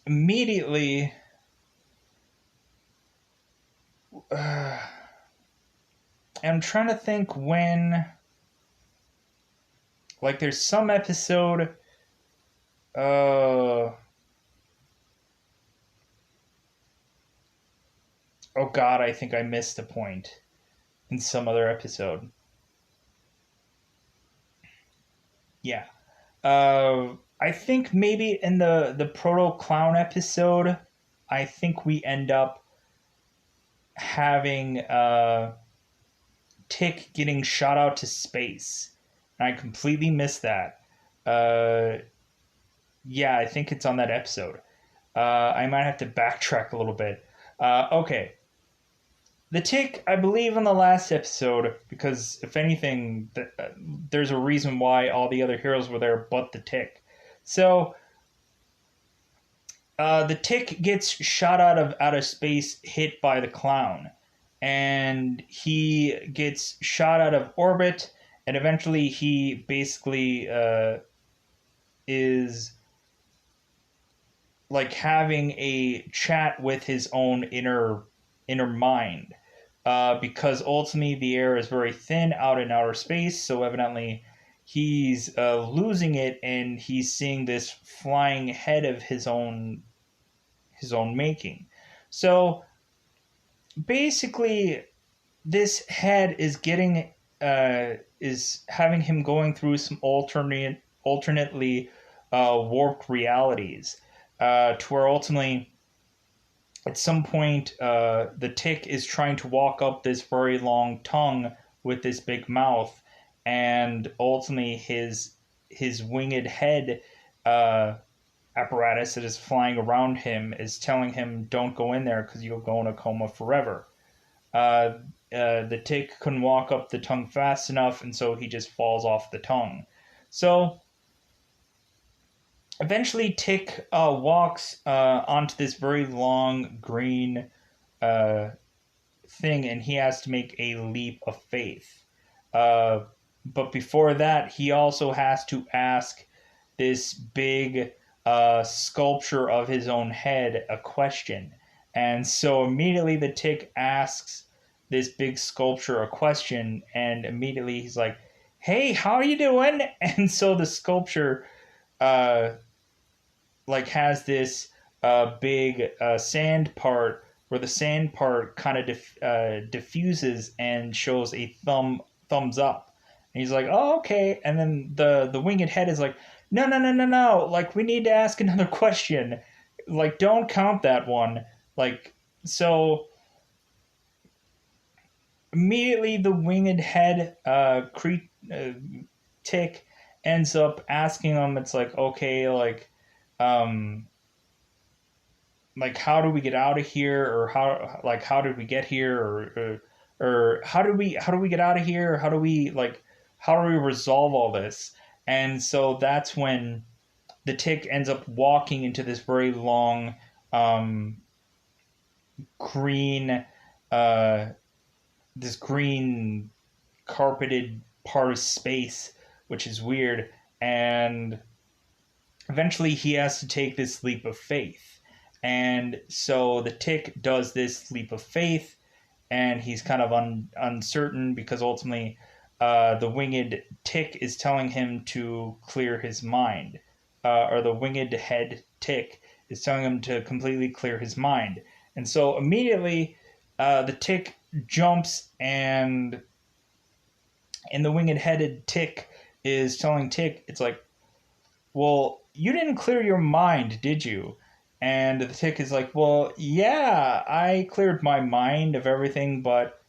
immediately, I'm trying to think when, like, there's some episode. Uh, oh God, I think I missed a point in some other episode. Yeah. I think maybe in the Proto Clown episode, I think we end up having Tick getting shot out to space. And I completely missed that. Uh, yeah, I think it's on that episode. I might have to backtrack a little bit. Okay. The Tick, I believe, in the last episode, because if anything, there's a reason why all the other heroes were there but the Tick. So, the Tick gets shot out of outer space, hit by the clown, and he gets shot out of orbit, and eventually he basically is like having a chat with his own inner mind, because ultimately the air is very thin out in outer space, so evidently he's losing it, and he's seeing this flying head of his own making. So basically, this head is getting is having him going through some alternately warped realities, to where ultimately at some point the Tick is trying to walk up this very long tongue with this big mouth, and ultimately his winged head uh, apparatus that is flying around him is telling him, don't go in there because you'll go in a coma forever. uh, the tick couldn't walk up the tongue fast enough, and so he just falls off the tongue. So eventually, Tick walks onto this very long green uh, thing, and he has to make a leap of faith. Uh, but before that, he also has to ask this big sculpture of his own head a question. And so immediately the Tick asks this big sculpture a question, and immediately he's like, "Hey, how are you doing?" And so the sculpture uh, has this big sand part where the sand part kind of diffuses and shows a thumbs up. And he's like, "Oh, okay." And then the winged head is like, "No, no, no, no, no. Like, we need to ask another question. Like, don't count that one." Like, so immediately the winged head Tick ends up asking him. It's like, okay, um how do we get out of here, or how did we get here, or how do we get out of here, or how do we resolve all this? And so that's when the Tick ends up walking into this very long um green uh this green carpeted part of space, which is weird. And eventually he has to take this leap of faith. And so the Tick does this leap of faith, and he's kind of uncertain because ultimately the winged Tick is telling him to clear his mind, or the winged head Tick is telling him to completely clear his mind. And so immediately the Tick jumps, and the winged headed Tick is telling Tick, it's like, "Well, you didn't clear your mind, did you?" And the Tick is like, "Well, yeah, I cleared my mind of everything but,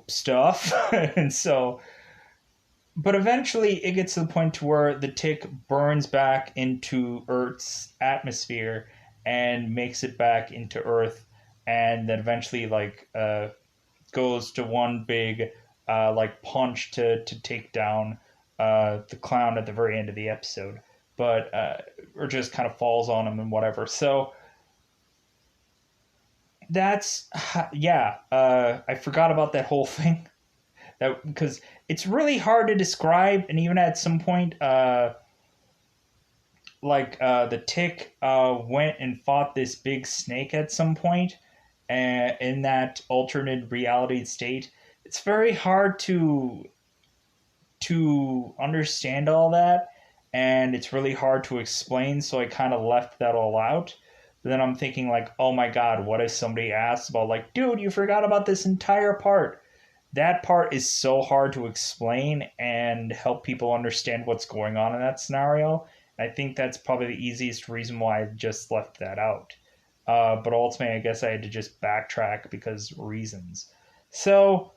stuff." And so, but eventually it gets to the point to where the Tick burns back into Earth's atmosphere and makes it back into Earth, and then eventually goes to one big punch to take down the clown at the very end of the episode, but or just kind of falls on him and whatever. So that's yeah. I forgot about that whole thing. That because it's really hard to describe, and even at some point, the Tick went and fought this big snake at some point, in that alternate reality state. It's very hard to understand all that, and it's really hard to explain, so I kind of left that all out. But then I'm thinking, like, oh my god, what if somebody asks about, like, "Dude, you forgot about this entire part." That part is so hard to explain and help people understand what's going on in that scenario. I think that's probably the easiest reason why I just left that out. But ultimately, I guess I had to just backtrack because reasons. So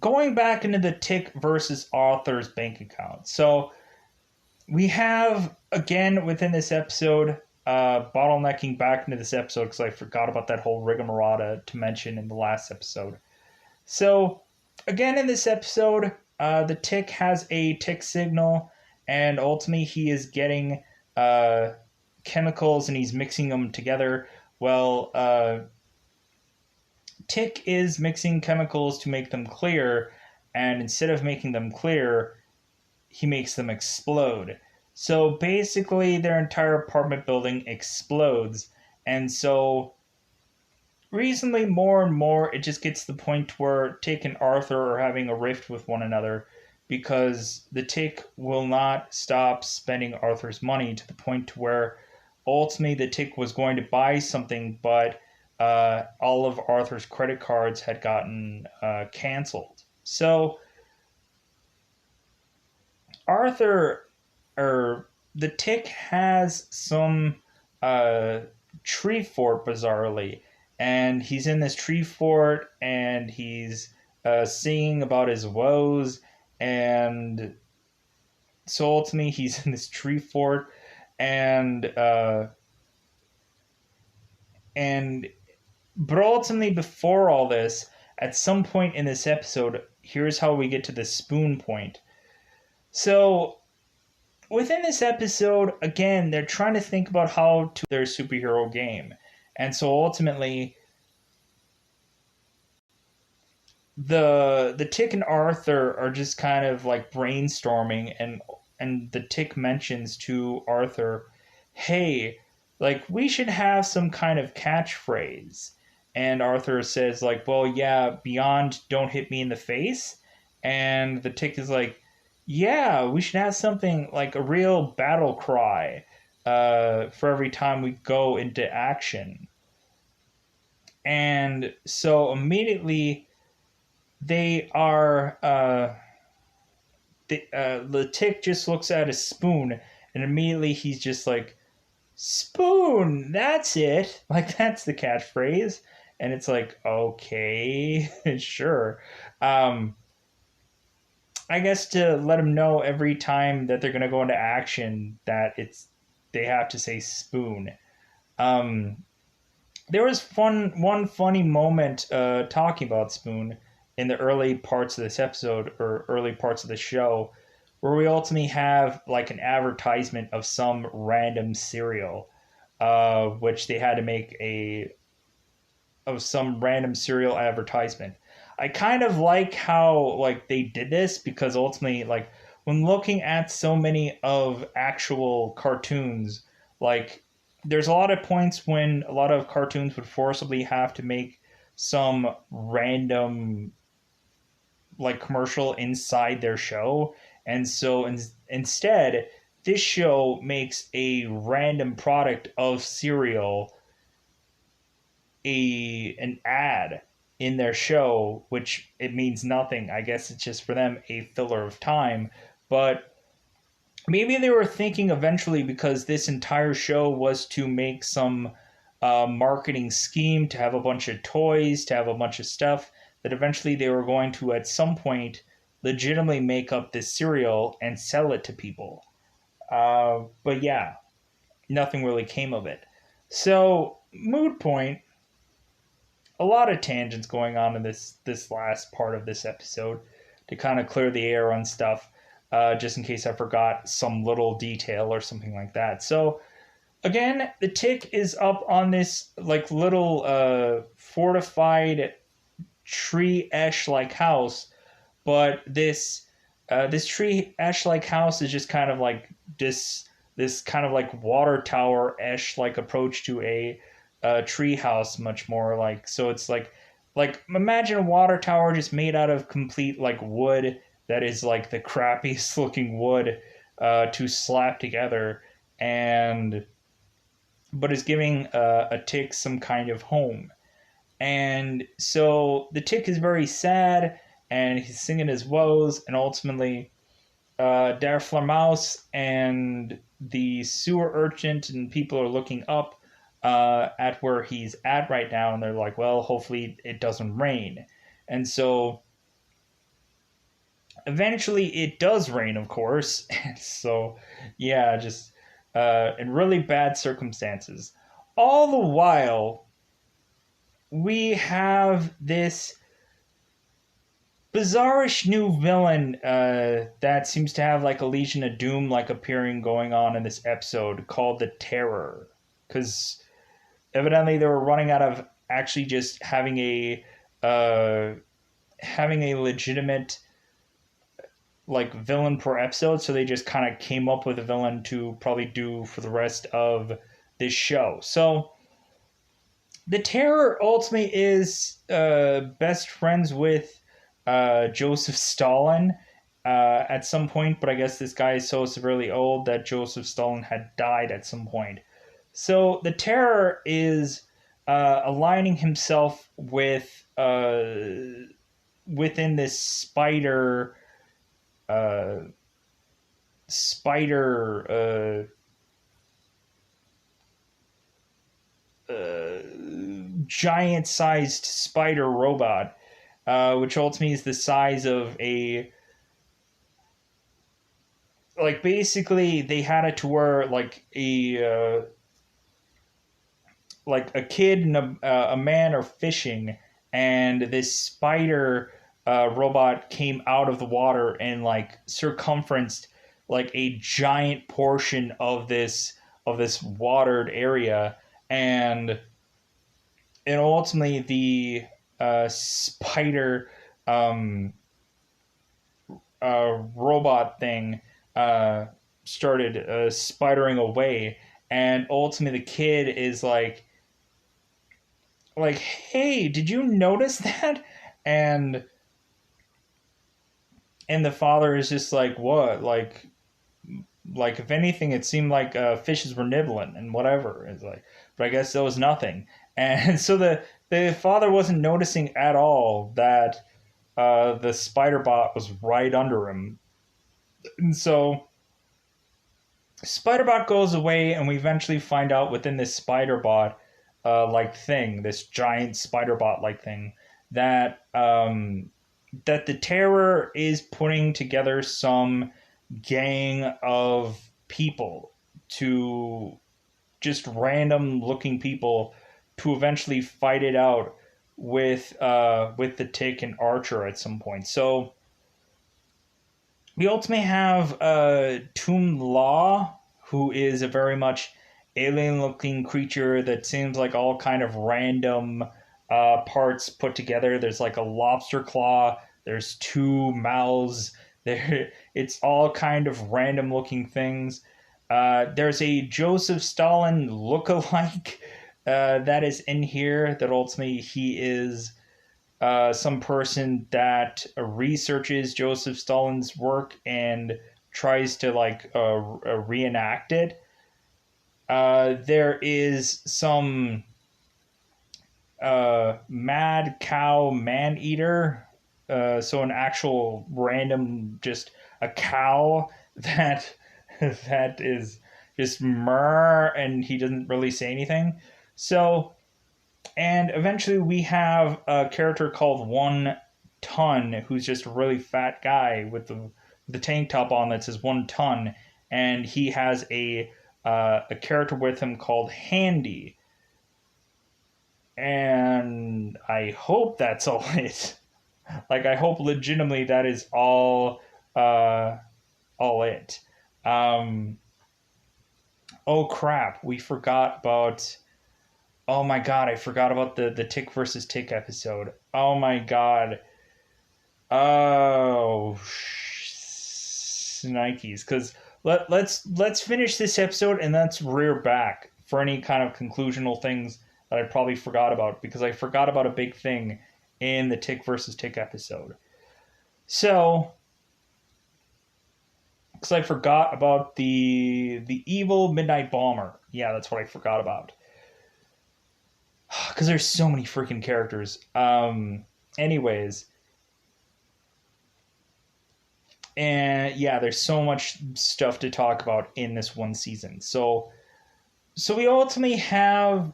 going back into the Tick versus Arthur's bank account. So we have, again, within this episode, bottlenecking back into this episode because I forgot about that whole rigmarole to mention in the last episode. So, again, in this episode, the Tick has a tick signal, and ultimately he is getting chemicals and he's mixing them together. Well, Tick is mixing chemicals to make them clear, and instead of making them clear, he makes them explode. So basically, their entire apartment building explodes, and so recently, more and more, it just gets to the point where Tick and Arthur are having a rift with one another because the Tick will not stop spending Arthur's money to the point to where ultimately the Tick was going to buy something, but all of Arthur's credit cards had gotten canceled. So Arthur, or the Tick, has some uh, tree fort bizarrely, and he's in this tree fort, and he's singing about his woes, and so ultimately he's in this tree fort, and and But ultimately, before all this, at some point in this episode, here's how we get to the spoon point. So, within this episode, again, they're trying to think about how to their superhero game. And so ultimately, the Tick and Arthur are just kind of like brainstorming, and the Tick mentions to Arthur, "Hey, like we should have some kind of catchphrase." And Arthur says like, "Well, yeah, beyond don't hit me in the face." And the Tick is like, "Yeah, we should have something like a real battle cry for every time we go into action." And so immediately they are the Tick just looks at a spoon, and immediately he's just like, "Spoon, that's it." Like that's the catchphrase. And it's like, okay, sure. um I guess to let them know every time that they're going to go into action that it's they have to say spoon. um there was one funny moment talking about spoon in the early parts of this episode or early parts of the show, where we ultimately have like an advertisement of some random cereal, which they had to make a of some random cereal advertisement. I kind of like how like they did this, because ultimately, like when looking at so many of actual cartoons, like there's a lot of points when a lot of cartoons would forcibly have to make some random like commercial inside their show. And so instead, this show makes a random product of cereal an ad in their show, which it means nothing. I guess it's just for them a filler of time. But maybe they were thinking eventually, because this entire show was to make some marketing scheme, to have a bunch of toys, to have a bunch of stuff, that eventually they were going to at some point legitimately make up this cereal and sell it to people. But yeah, nothing really came of it. So, mood point, a lot of tangents going on in this last part of this episode to kind of clear the air on stuff, just in case I forgot some little detail or something like that. So again, the Tick is up on this like little fortified tree ash like house, but this tree ash like house is just kind of like this kind of like water tower ash like approach to a tree house, much more like. So it's like imagine a water tower just made out of complete like wood that is like the crappiest looking wood to slap together, and but is giving a Tick some kind of home. And so the Tick is very sad, and he's singing his woes, and ultimately Der Fledermaus and the sewer urchin and people are looking up at where he's at right now, and they're like, well, hopefully it doesn't rain. And so eventually it does rain, of course. And so, yeah, just in really bad circumstances. All the while, we have this bizarrish new villain that seems to have like a Legion of Doom like appearing going on in this episode, called the Terror. Because evidently they were running out of actually just uh, having a legitimate like villain per episode, so they just kind of came up with a villain to probably do for the rest of this show. So the Terror ultimately is best friends with Joseph Stalin at some point, but I guess this guy is so severely old that Joseph Stalin had died at some point. So the Terror is aligning himself with within this uh, spider giant sized spider robot, which ultimately is the size of a like basically they had it to where like a kid and a man are fishing, and this spider robot came out of the water and like circumferenced like a giant portion of this watered area, and ultimately the spider um, robot thing uh, started spidering away, and ultimately the kid is like, hey, did you notice that? And the father is just like, what? Like if anything, it seemed like fishes were nibbling and whatever. It's like, but I guess there was nothing. And so the father wasn't noticing at all that the spider bot was right under him. And so Spiderbot goes away, and we eventually find out within this Spiderbot like thing, this giant Spiderbot like thing, that that the Terror is putting together some gang of people, to just random looking people, to eventually fight it out with the Tick and Archer at some point. So we ultimately have Toon Law, who is a very much alien-looking creature that seems like all kind of random parts put together. There's like a lobster claw. There's two mouths. There, it's all kind of random-looking things. There's a Joseph Stalin look-alike that is in here. That ultimately he is some person that researches Joseph Stalin's work and tries to reenact it. There is some mad cow man eater, so an actual random, just a cow that that is just murr, and he doesn't really say anything. So, and eventually we have a character called 1 Ton, who's just a really fat guy with the tank top on that says 1 ton, and he has a character with him called Handy. And I hope that's all it. Like, I hope legitimately that is all it. Oh crap, we forgot about. Oh my god, I forgot about the Tick versus Tick episode. Oh my god. Oh, Nikes. Because let's finish this episode and let's rear back for any kind of conclusional things that I probably forgot about, because I forgot about a big thing in the Tick versus Tick episode. So, because I forgot about the evil Midnight Bomber. Yeah, that's what I forgot about. Because there's so many freaking characters. Anyways. And yeah, there's so much stuff to talk about in this one season. So we ultimately have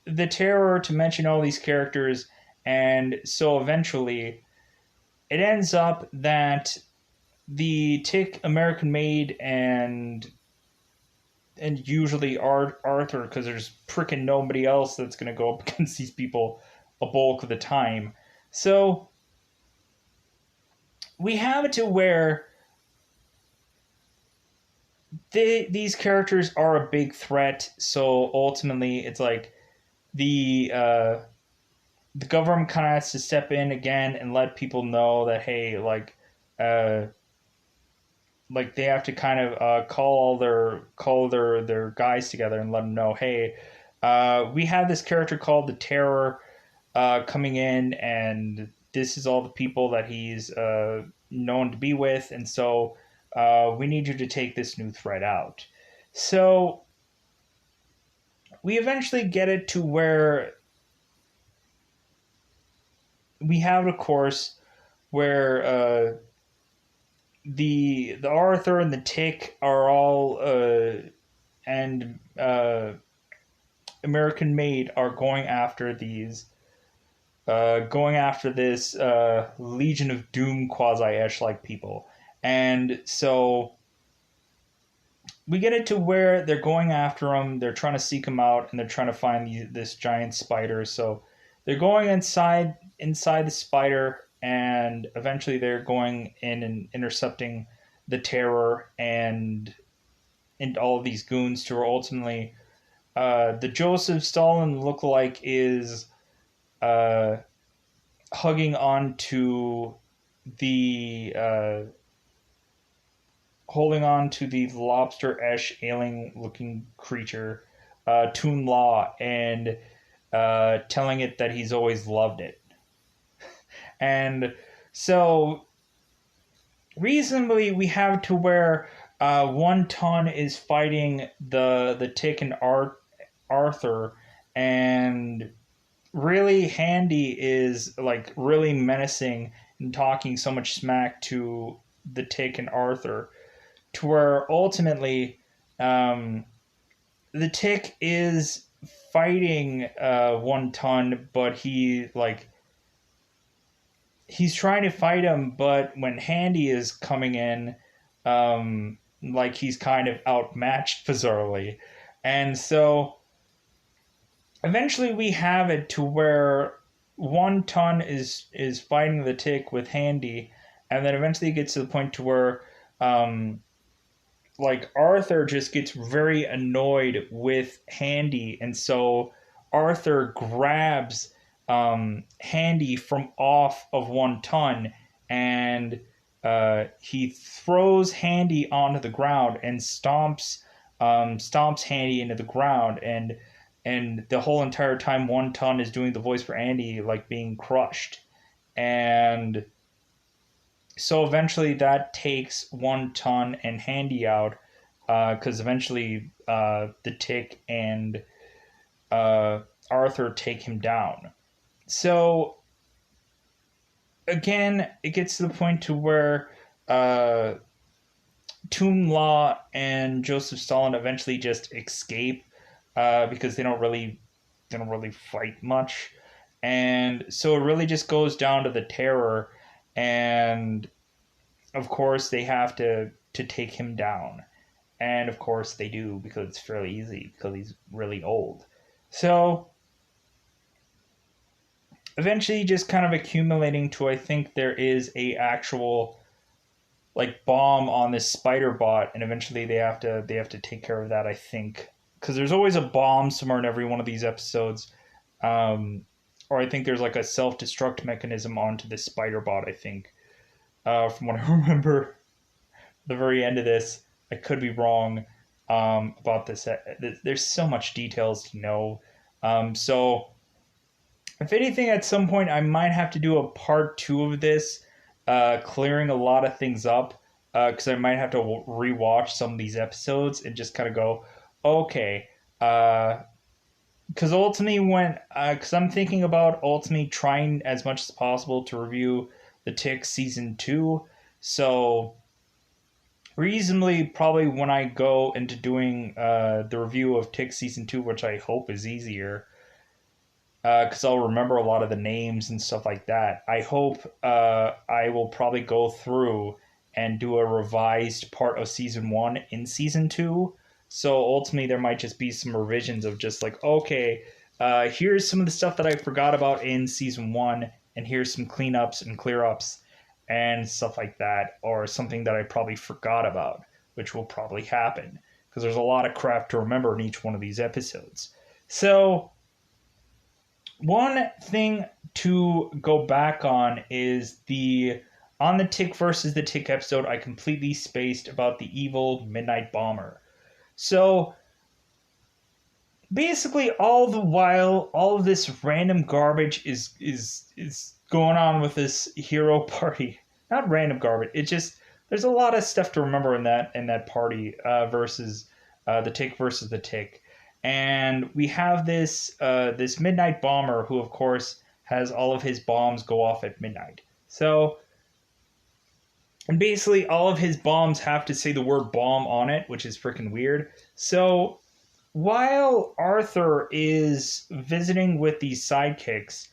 the Terror to mention all these characters, and so eventually it ends up that the Tick, American Made, and usually Arthur, because there's freaking nobody else that's going to go up against these people a bulk of the time. So we have it to where these characters are a big threat. So ultimately, it's like the government kind of has to step in again and let people know that, hey, like they have to kind of call their guys together and let them know, hey, we have this character called the Terror coming in, and this is all the people that he's known to be with, and so we need you to take this new threat out. So we eventually get it to where we have a course where the Arthur and the Tick are all and American Made are going after these. Going after this Legion of Doom quasi-Esh like people. And so we get it to where they're going after him. They're trying to seek him out, and they're trying to find this giant spider. So they're going inside the spider, and eventually they're going in and intercepting the Terror and all of these goons to where ultimately the Joseph Stalin lookalike is uh, hugging onto the holding on to the lobster-esh alien-looking creature, Toon Law, and telling it that he's always loved it. And so, reasonably, we have to where One Ton is fighting the Tick and Arthur, and really Handy is like really menacing and talking so much smack to the Tick and Arthur, to where ultimately the Tick is fighting One Ton, but he's trying to fight him, but when Handy is coming in, like he's kind of outmatched bizarrely, and so eventually we have it to where One Ton is fighting the Tick with Handy, and then eventually it gets to the point to where um, like Arthur just gets very annoyed with Handy, and so Arthur grabs Handy from off of One Ton, and he throws Handy onto the ground and stomps Handy into the ground, and the whole entire time One Ton is doing the voice for Andy like being crushed, and so eventually that takes One Ton and Handy out, because eventually the Tick and Arthur take him down. So again, it gets to the point to where Toon Law and Joseph Stalin eventually just escape because they don't really fight much, and so it really just goes down to the Terror, and of course they have to take him down, and of course they do because it's fairly easy because he's really old. So eventually just kind of accumulating to, I think there is a actual like bomb on this spider bot, and eventually they have to take care of that, I think, because there's always a bomb somewhere in every one of these episodes, um, or I think there's like a self-destruct mechanism onto this spider bot, I think, from what I remember. The very end of this, I could be wrong about this. There's so much details to know, so if anything, at some point, I might have to do a part two of this, clearing a lot of things up, because I might have to rewatch some of these episodes and just kind of go, okay, because ultimately, because I'm thinking about ultimately trying as much as possible to review the Tick season 2, so reasonably probably when I go into doing the review of Tick season 2, which I hope is easier, because I'll remember a lot of the names and stuff like that. I hope I will probably go through and do a revised part of season 1 in season 2. So ultimately, there might just be some revisions of just like, okay, here's some of the stuff that I forgot about in season 1, and here's some cleanups and clear ups and stuff like that, or something that I probably forgot about, which will probably happen because there's a lot of crap to remember in each one of these episodes. So one thing to go back on is on the Tick versus the Tick episode, I completely spaced about the evil Midnight Bomber. So basically, all the while, all of this random garbage is going on with this hero party. Not random garbage. It just there's a lot of stuff to remember in that party versus the Tick versus the Tick. And we have this Midnight Bomber who, of course, has all of his bombs go off at midnight. So, and basically all of his bombs have to say the word bomb on it, which is freaking weird. So, while Arthur is visiting with these sidekicks,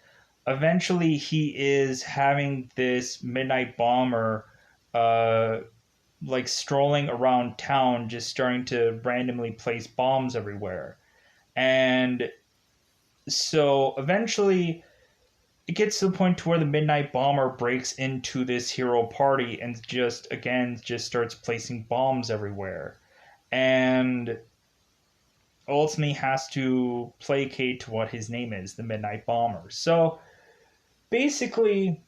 eventually he is having this Midnight Bomber uh, like strolling around town, just starting to randomly place bombs everywhere. And so eventually it gets to the point to where the Midnight Bomber breaks into this hero party and just starts placing bombs everywhere. And ultimately has to placate to what his name is, the Midnight Bomber. So basically,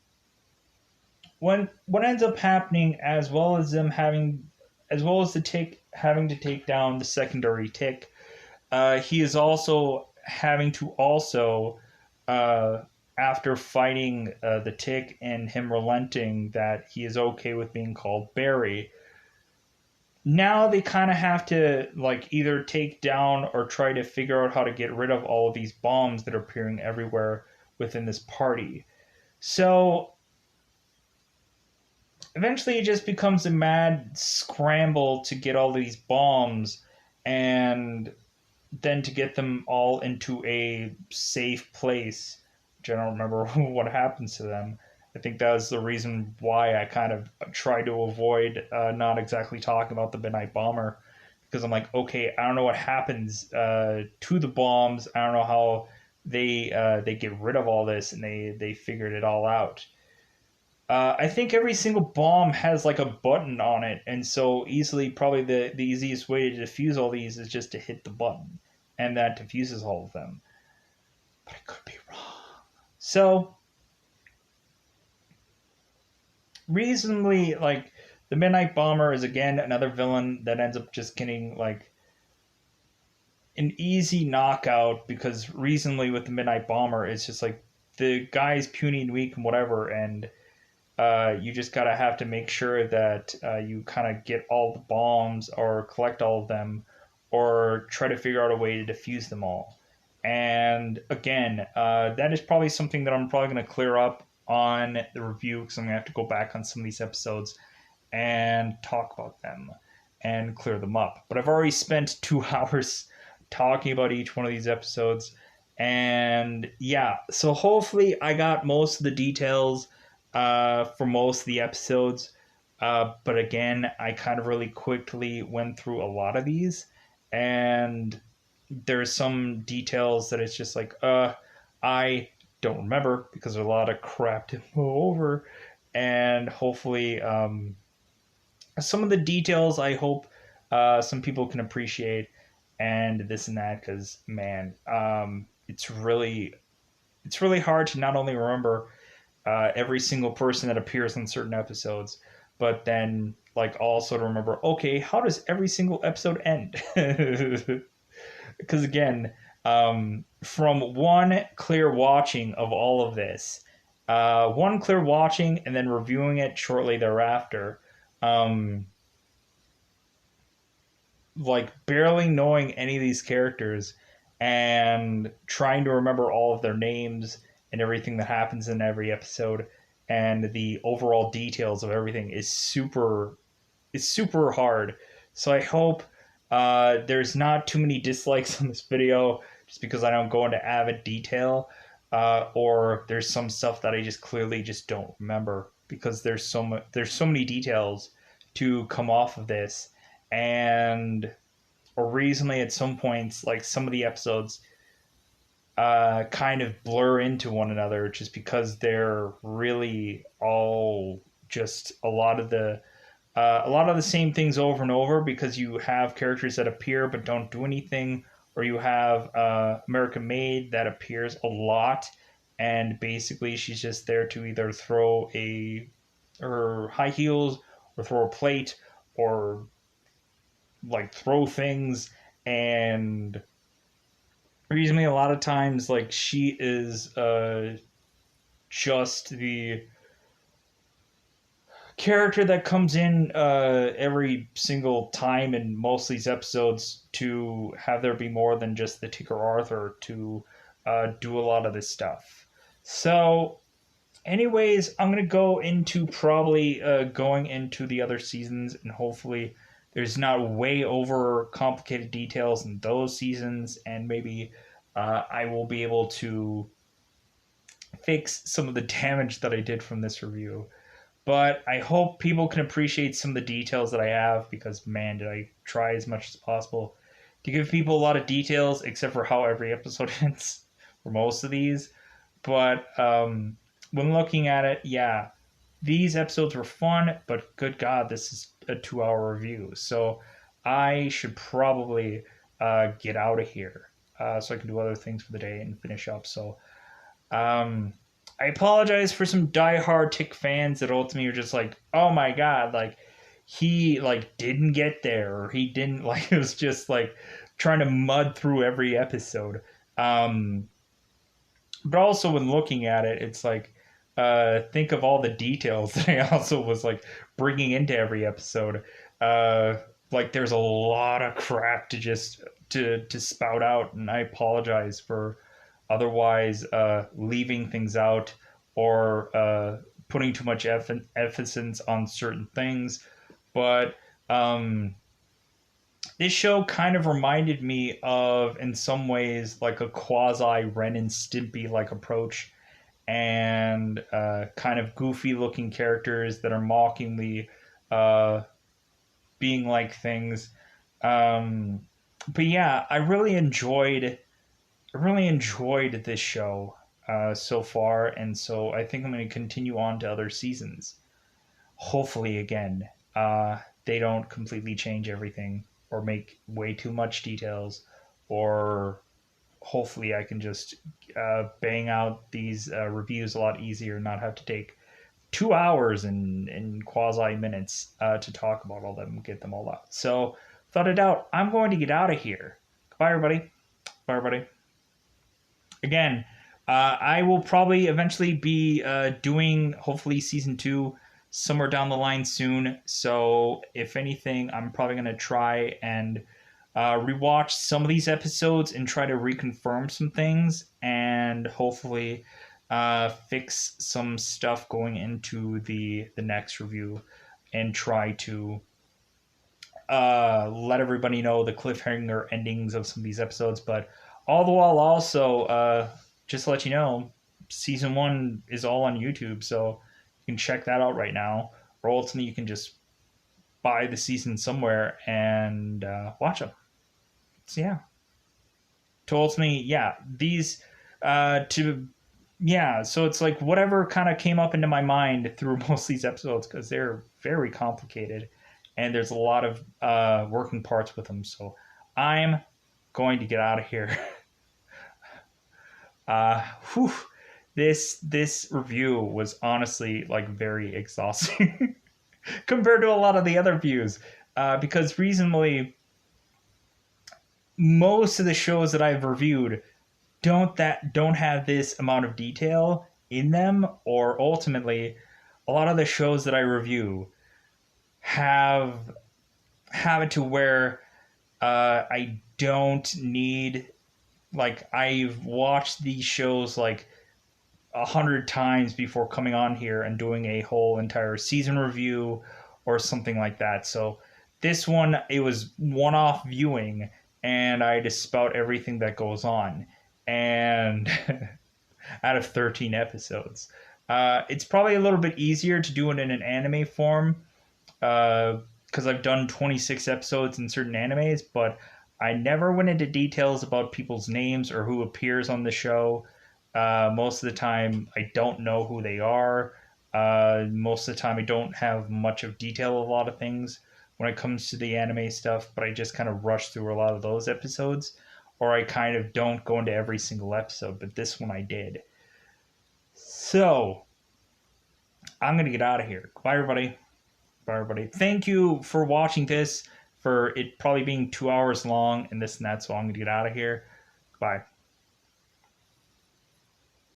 what ends up happening, as well as the tick having to take down the secondary tick, he is also having to uh, after fighting the tick and him relenting that he is okay with being called Barry. Now they kind of have to like either take down or try to figure out how to get rid of all of these bombs that are appearing everywhere within this party. So eventually it just becomes a mad scramble to get all these bombs and then to get them all into a safe place, which I don't remember what happens to them. I think that was the reason why I kind of tried to avoid not exactly talking about the Midnight Bomber, because I'm like, okay, I don't know what happens to the bombs. I don't know how they get rid of all this, and they figured it all out. I think every single bomb has like a button on it, and so easily, probably the easiest way to defuse all these is just to hit the button, and that diffuses all of them. But I could be wrong. So, reasonably, like, the Midnight Bomber is again another villain that ends up just getting like an easy knockout because reasonably with the Midnight Bomber, it's just like the guy's puny and weak and whatever, and you just gotta have to make sure that you kind of get all the bombs or collect all of them or try to figure out a way to defuse them all. And again, that is probably something that I'm probably going to clear up on the review because I'm going to have to go back on some of these episodes and talk about them and clear them up. But I've already spent 2 hours talking about each one of these episodes. And yeah, so hopefully I got most of the details for most of the episodes. But again, I kind of really quickly went through a lot of these. And there's some details that it's just like, I don't remember because there's a lot of crap to go over. And hopefully, some of the details I hope some people can appreciate and this and that because man, it's really hard to not only remember every single person that appears in certain episodes, but then like also to remember, okay, how does every single episode end? Because again, from one clear watching of all of this, one clear watching and then reviewing it shortly thereafter, um, like barely knowing any of these characters and trying to remember all of their names and everything that happens in every episode and the overall details of everything is super hard. So I hope there's not too many dislikes on this video just because I don't go into avid detail, or there's some stuff that I just clearly just don't remember because there's so many details to come off of this, and or recently at some points like some of the episodes kind of blur into one another just because they're really all just a lot of the same things over and over because you have characters that appear but don't do anything, or you have American Maid that appears a lot and basically she's just there to either throw her high heels or throw a plate or like throw things. And reasonably a lot of times like she is just the character that comes in every single time in most of these episodes to have there be more than just the Tinker Arthur to do a lot of this stuff. So, anyways, I'm gonna go into probably going into the other seasons, and hopefully there's not way over complicated details in those seasons, and maybe I will be able to fix some of the damage that I did from this review. But I hope people can appreciate some of the details that I have, because man, did I try as much as possible to give people a lot of details, except for how every episode ends for most of these. But when looking at it, yeah, these episodes were fun, but good God, this is a 2 hour review. So I should probably get out of here so I can do other things for the day and finish up. So um, I apologize for some diehard Tick fans that ultimately are just like, oh my God, like he like didn't get there, or he didn't like, it was just like trying to mud through every episode. Um, but also when looking at it, it's like think of all the details that I also was like bringing into every episode. Uh, like there's a lot of crap to just to spout out, and I apologize for otherwise leaving things out, or putting too much emphasis on certain things. But um, this show kind of reminded me of, in some ways, like a quasi Ren and Stimpy like approach, and kind of goofy looking characters that are mockingly uh, being like things. Um, but yeah, I really enjoyed this show so far, and so I think I'm going to continue on to other seasons. Hopefully, again, they don't completely change everything or make way too much details, or hopefully I can just bang out these reviews a lot easier and not have to take 2 hours and quasi minutes to talk about all of them and get them all out. So, without a doubt, I'm going to get out of here. Goodbye, everybody. Bye, everybody. Again, I will probably eventually be doing, hopefully, season 2 somewhere down the line soon. So, if anything, I'm probably going to try and rewatch some of these episodes and try to reconfirm some things, and hopefully fix some stuff going into the next review, and try to let everybody know the cliffhanger endings of some of these episodes. But all the while, also just to let you know, season 1 is all on YouTube, so you can check that out right now. Or ultimately, you can just buy the season somewhere and watch them. So yeah, to ultimately, yeah, these to yeah, so it's like whatever kind of came up into my mind through most of these episodes, because they're very complicated and there's a lot of working parts with them. So I'm going to get out of here. uh, whew, this review was honestly like very exhausting compared to a lot of the other views, because reasonably most of the shows that I've reviewed don't have this amount of detail in them, or ultimately a lot of the shows that I review have it to where I don't need, like, I've watched these shows like 100 times before coming on here and doing a whole entire season review or something like that. So this one, it was one-off viewing, and I just spout everything that goes on, and out of 13 episodes. It's probably a little bit easier to do it in an anime form, because I've done 26 episodes in certain animes, but I never went into details about people's names or who appears on the show. Most of the time, I don't know who they are. Most of the time, I don't have much of detail of a lot of things when it comes to the anime stuff, but I just kind of rush through a lot of those episodes, or I kind of don't go into every single episode, but this one I did. So, I'm going to get out of here. Bye, everybody. Bye, everybody. Thank you for watching this, for it probably being 2 hours long and this and that, so I'm going to get out of here. Bye.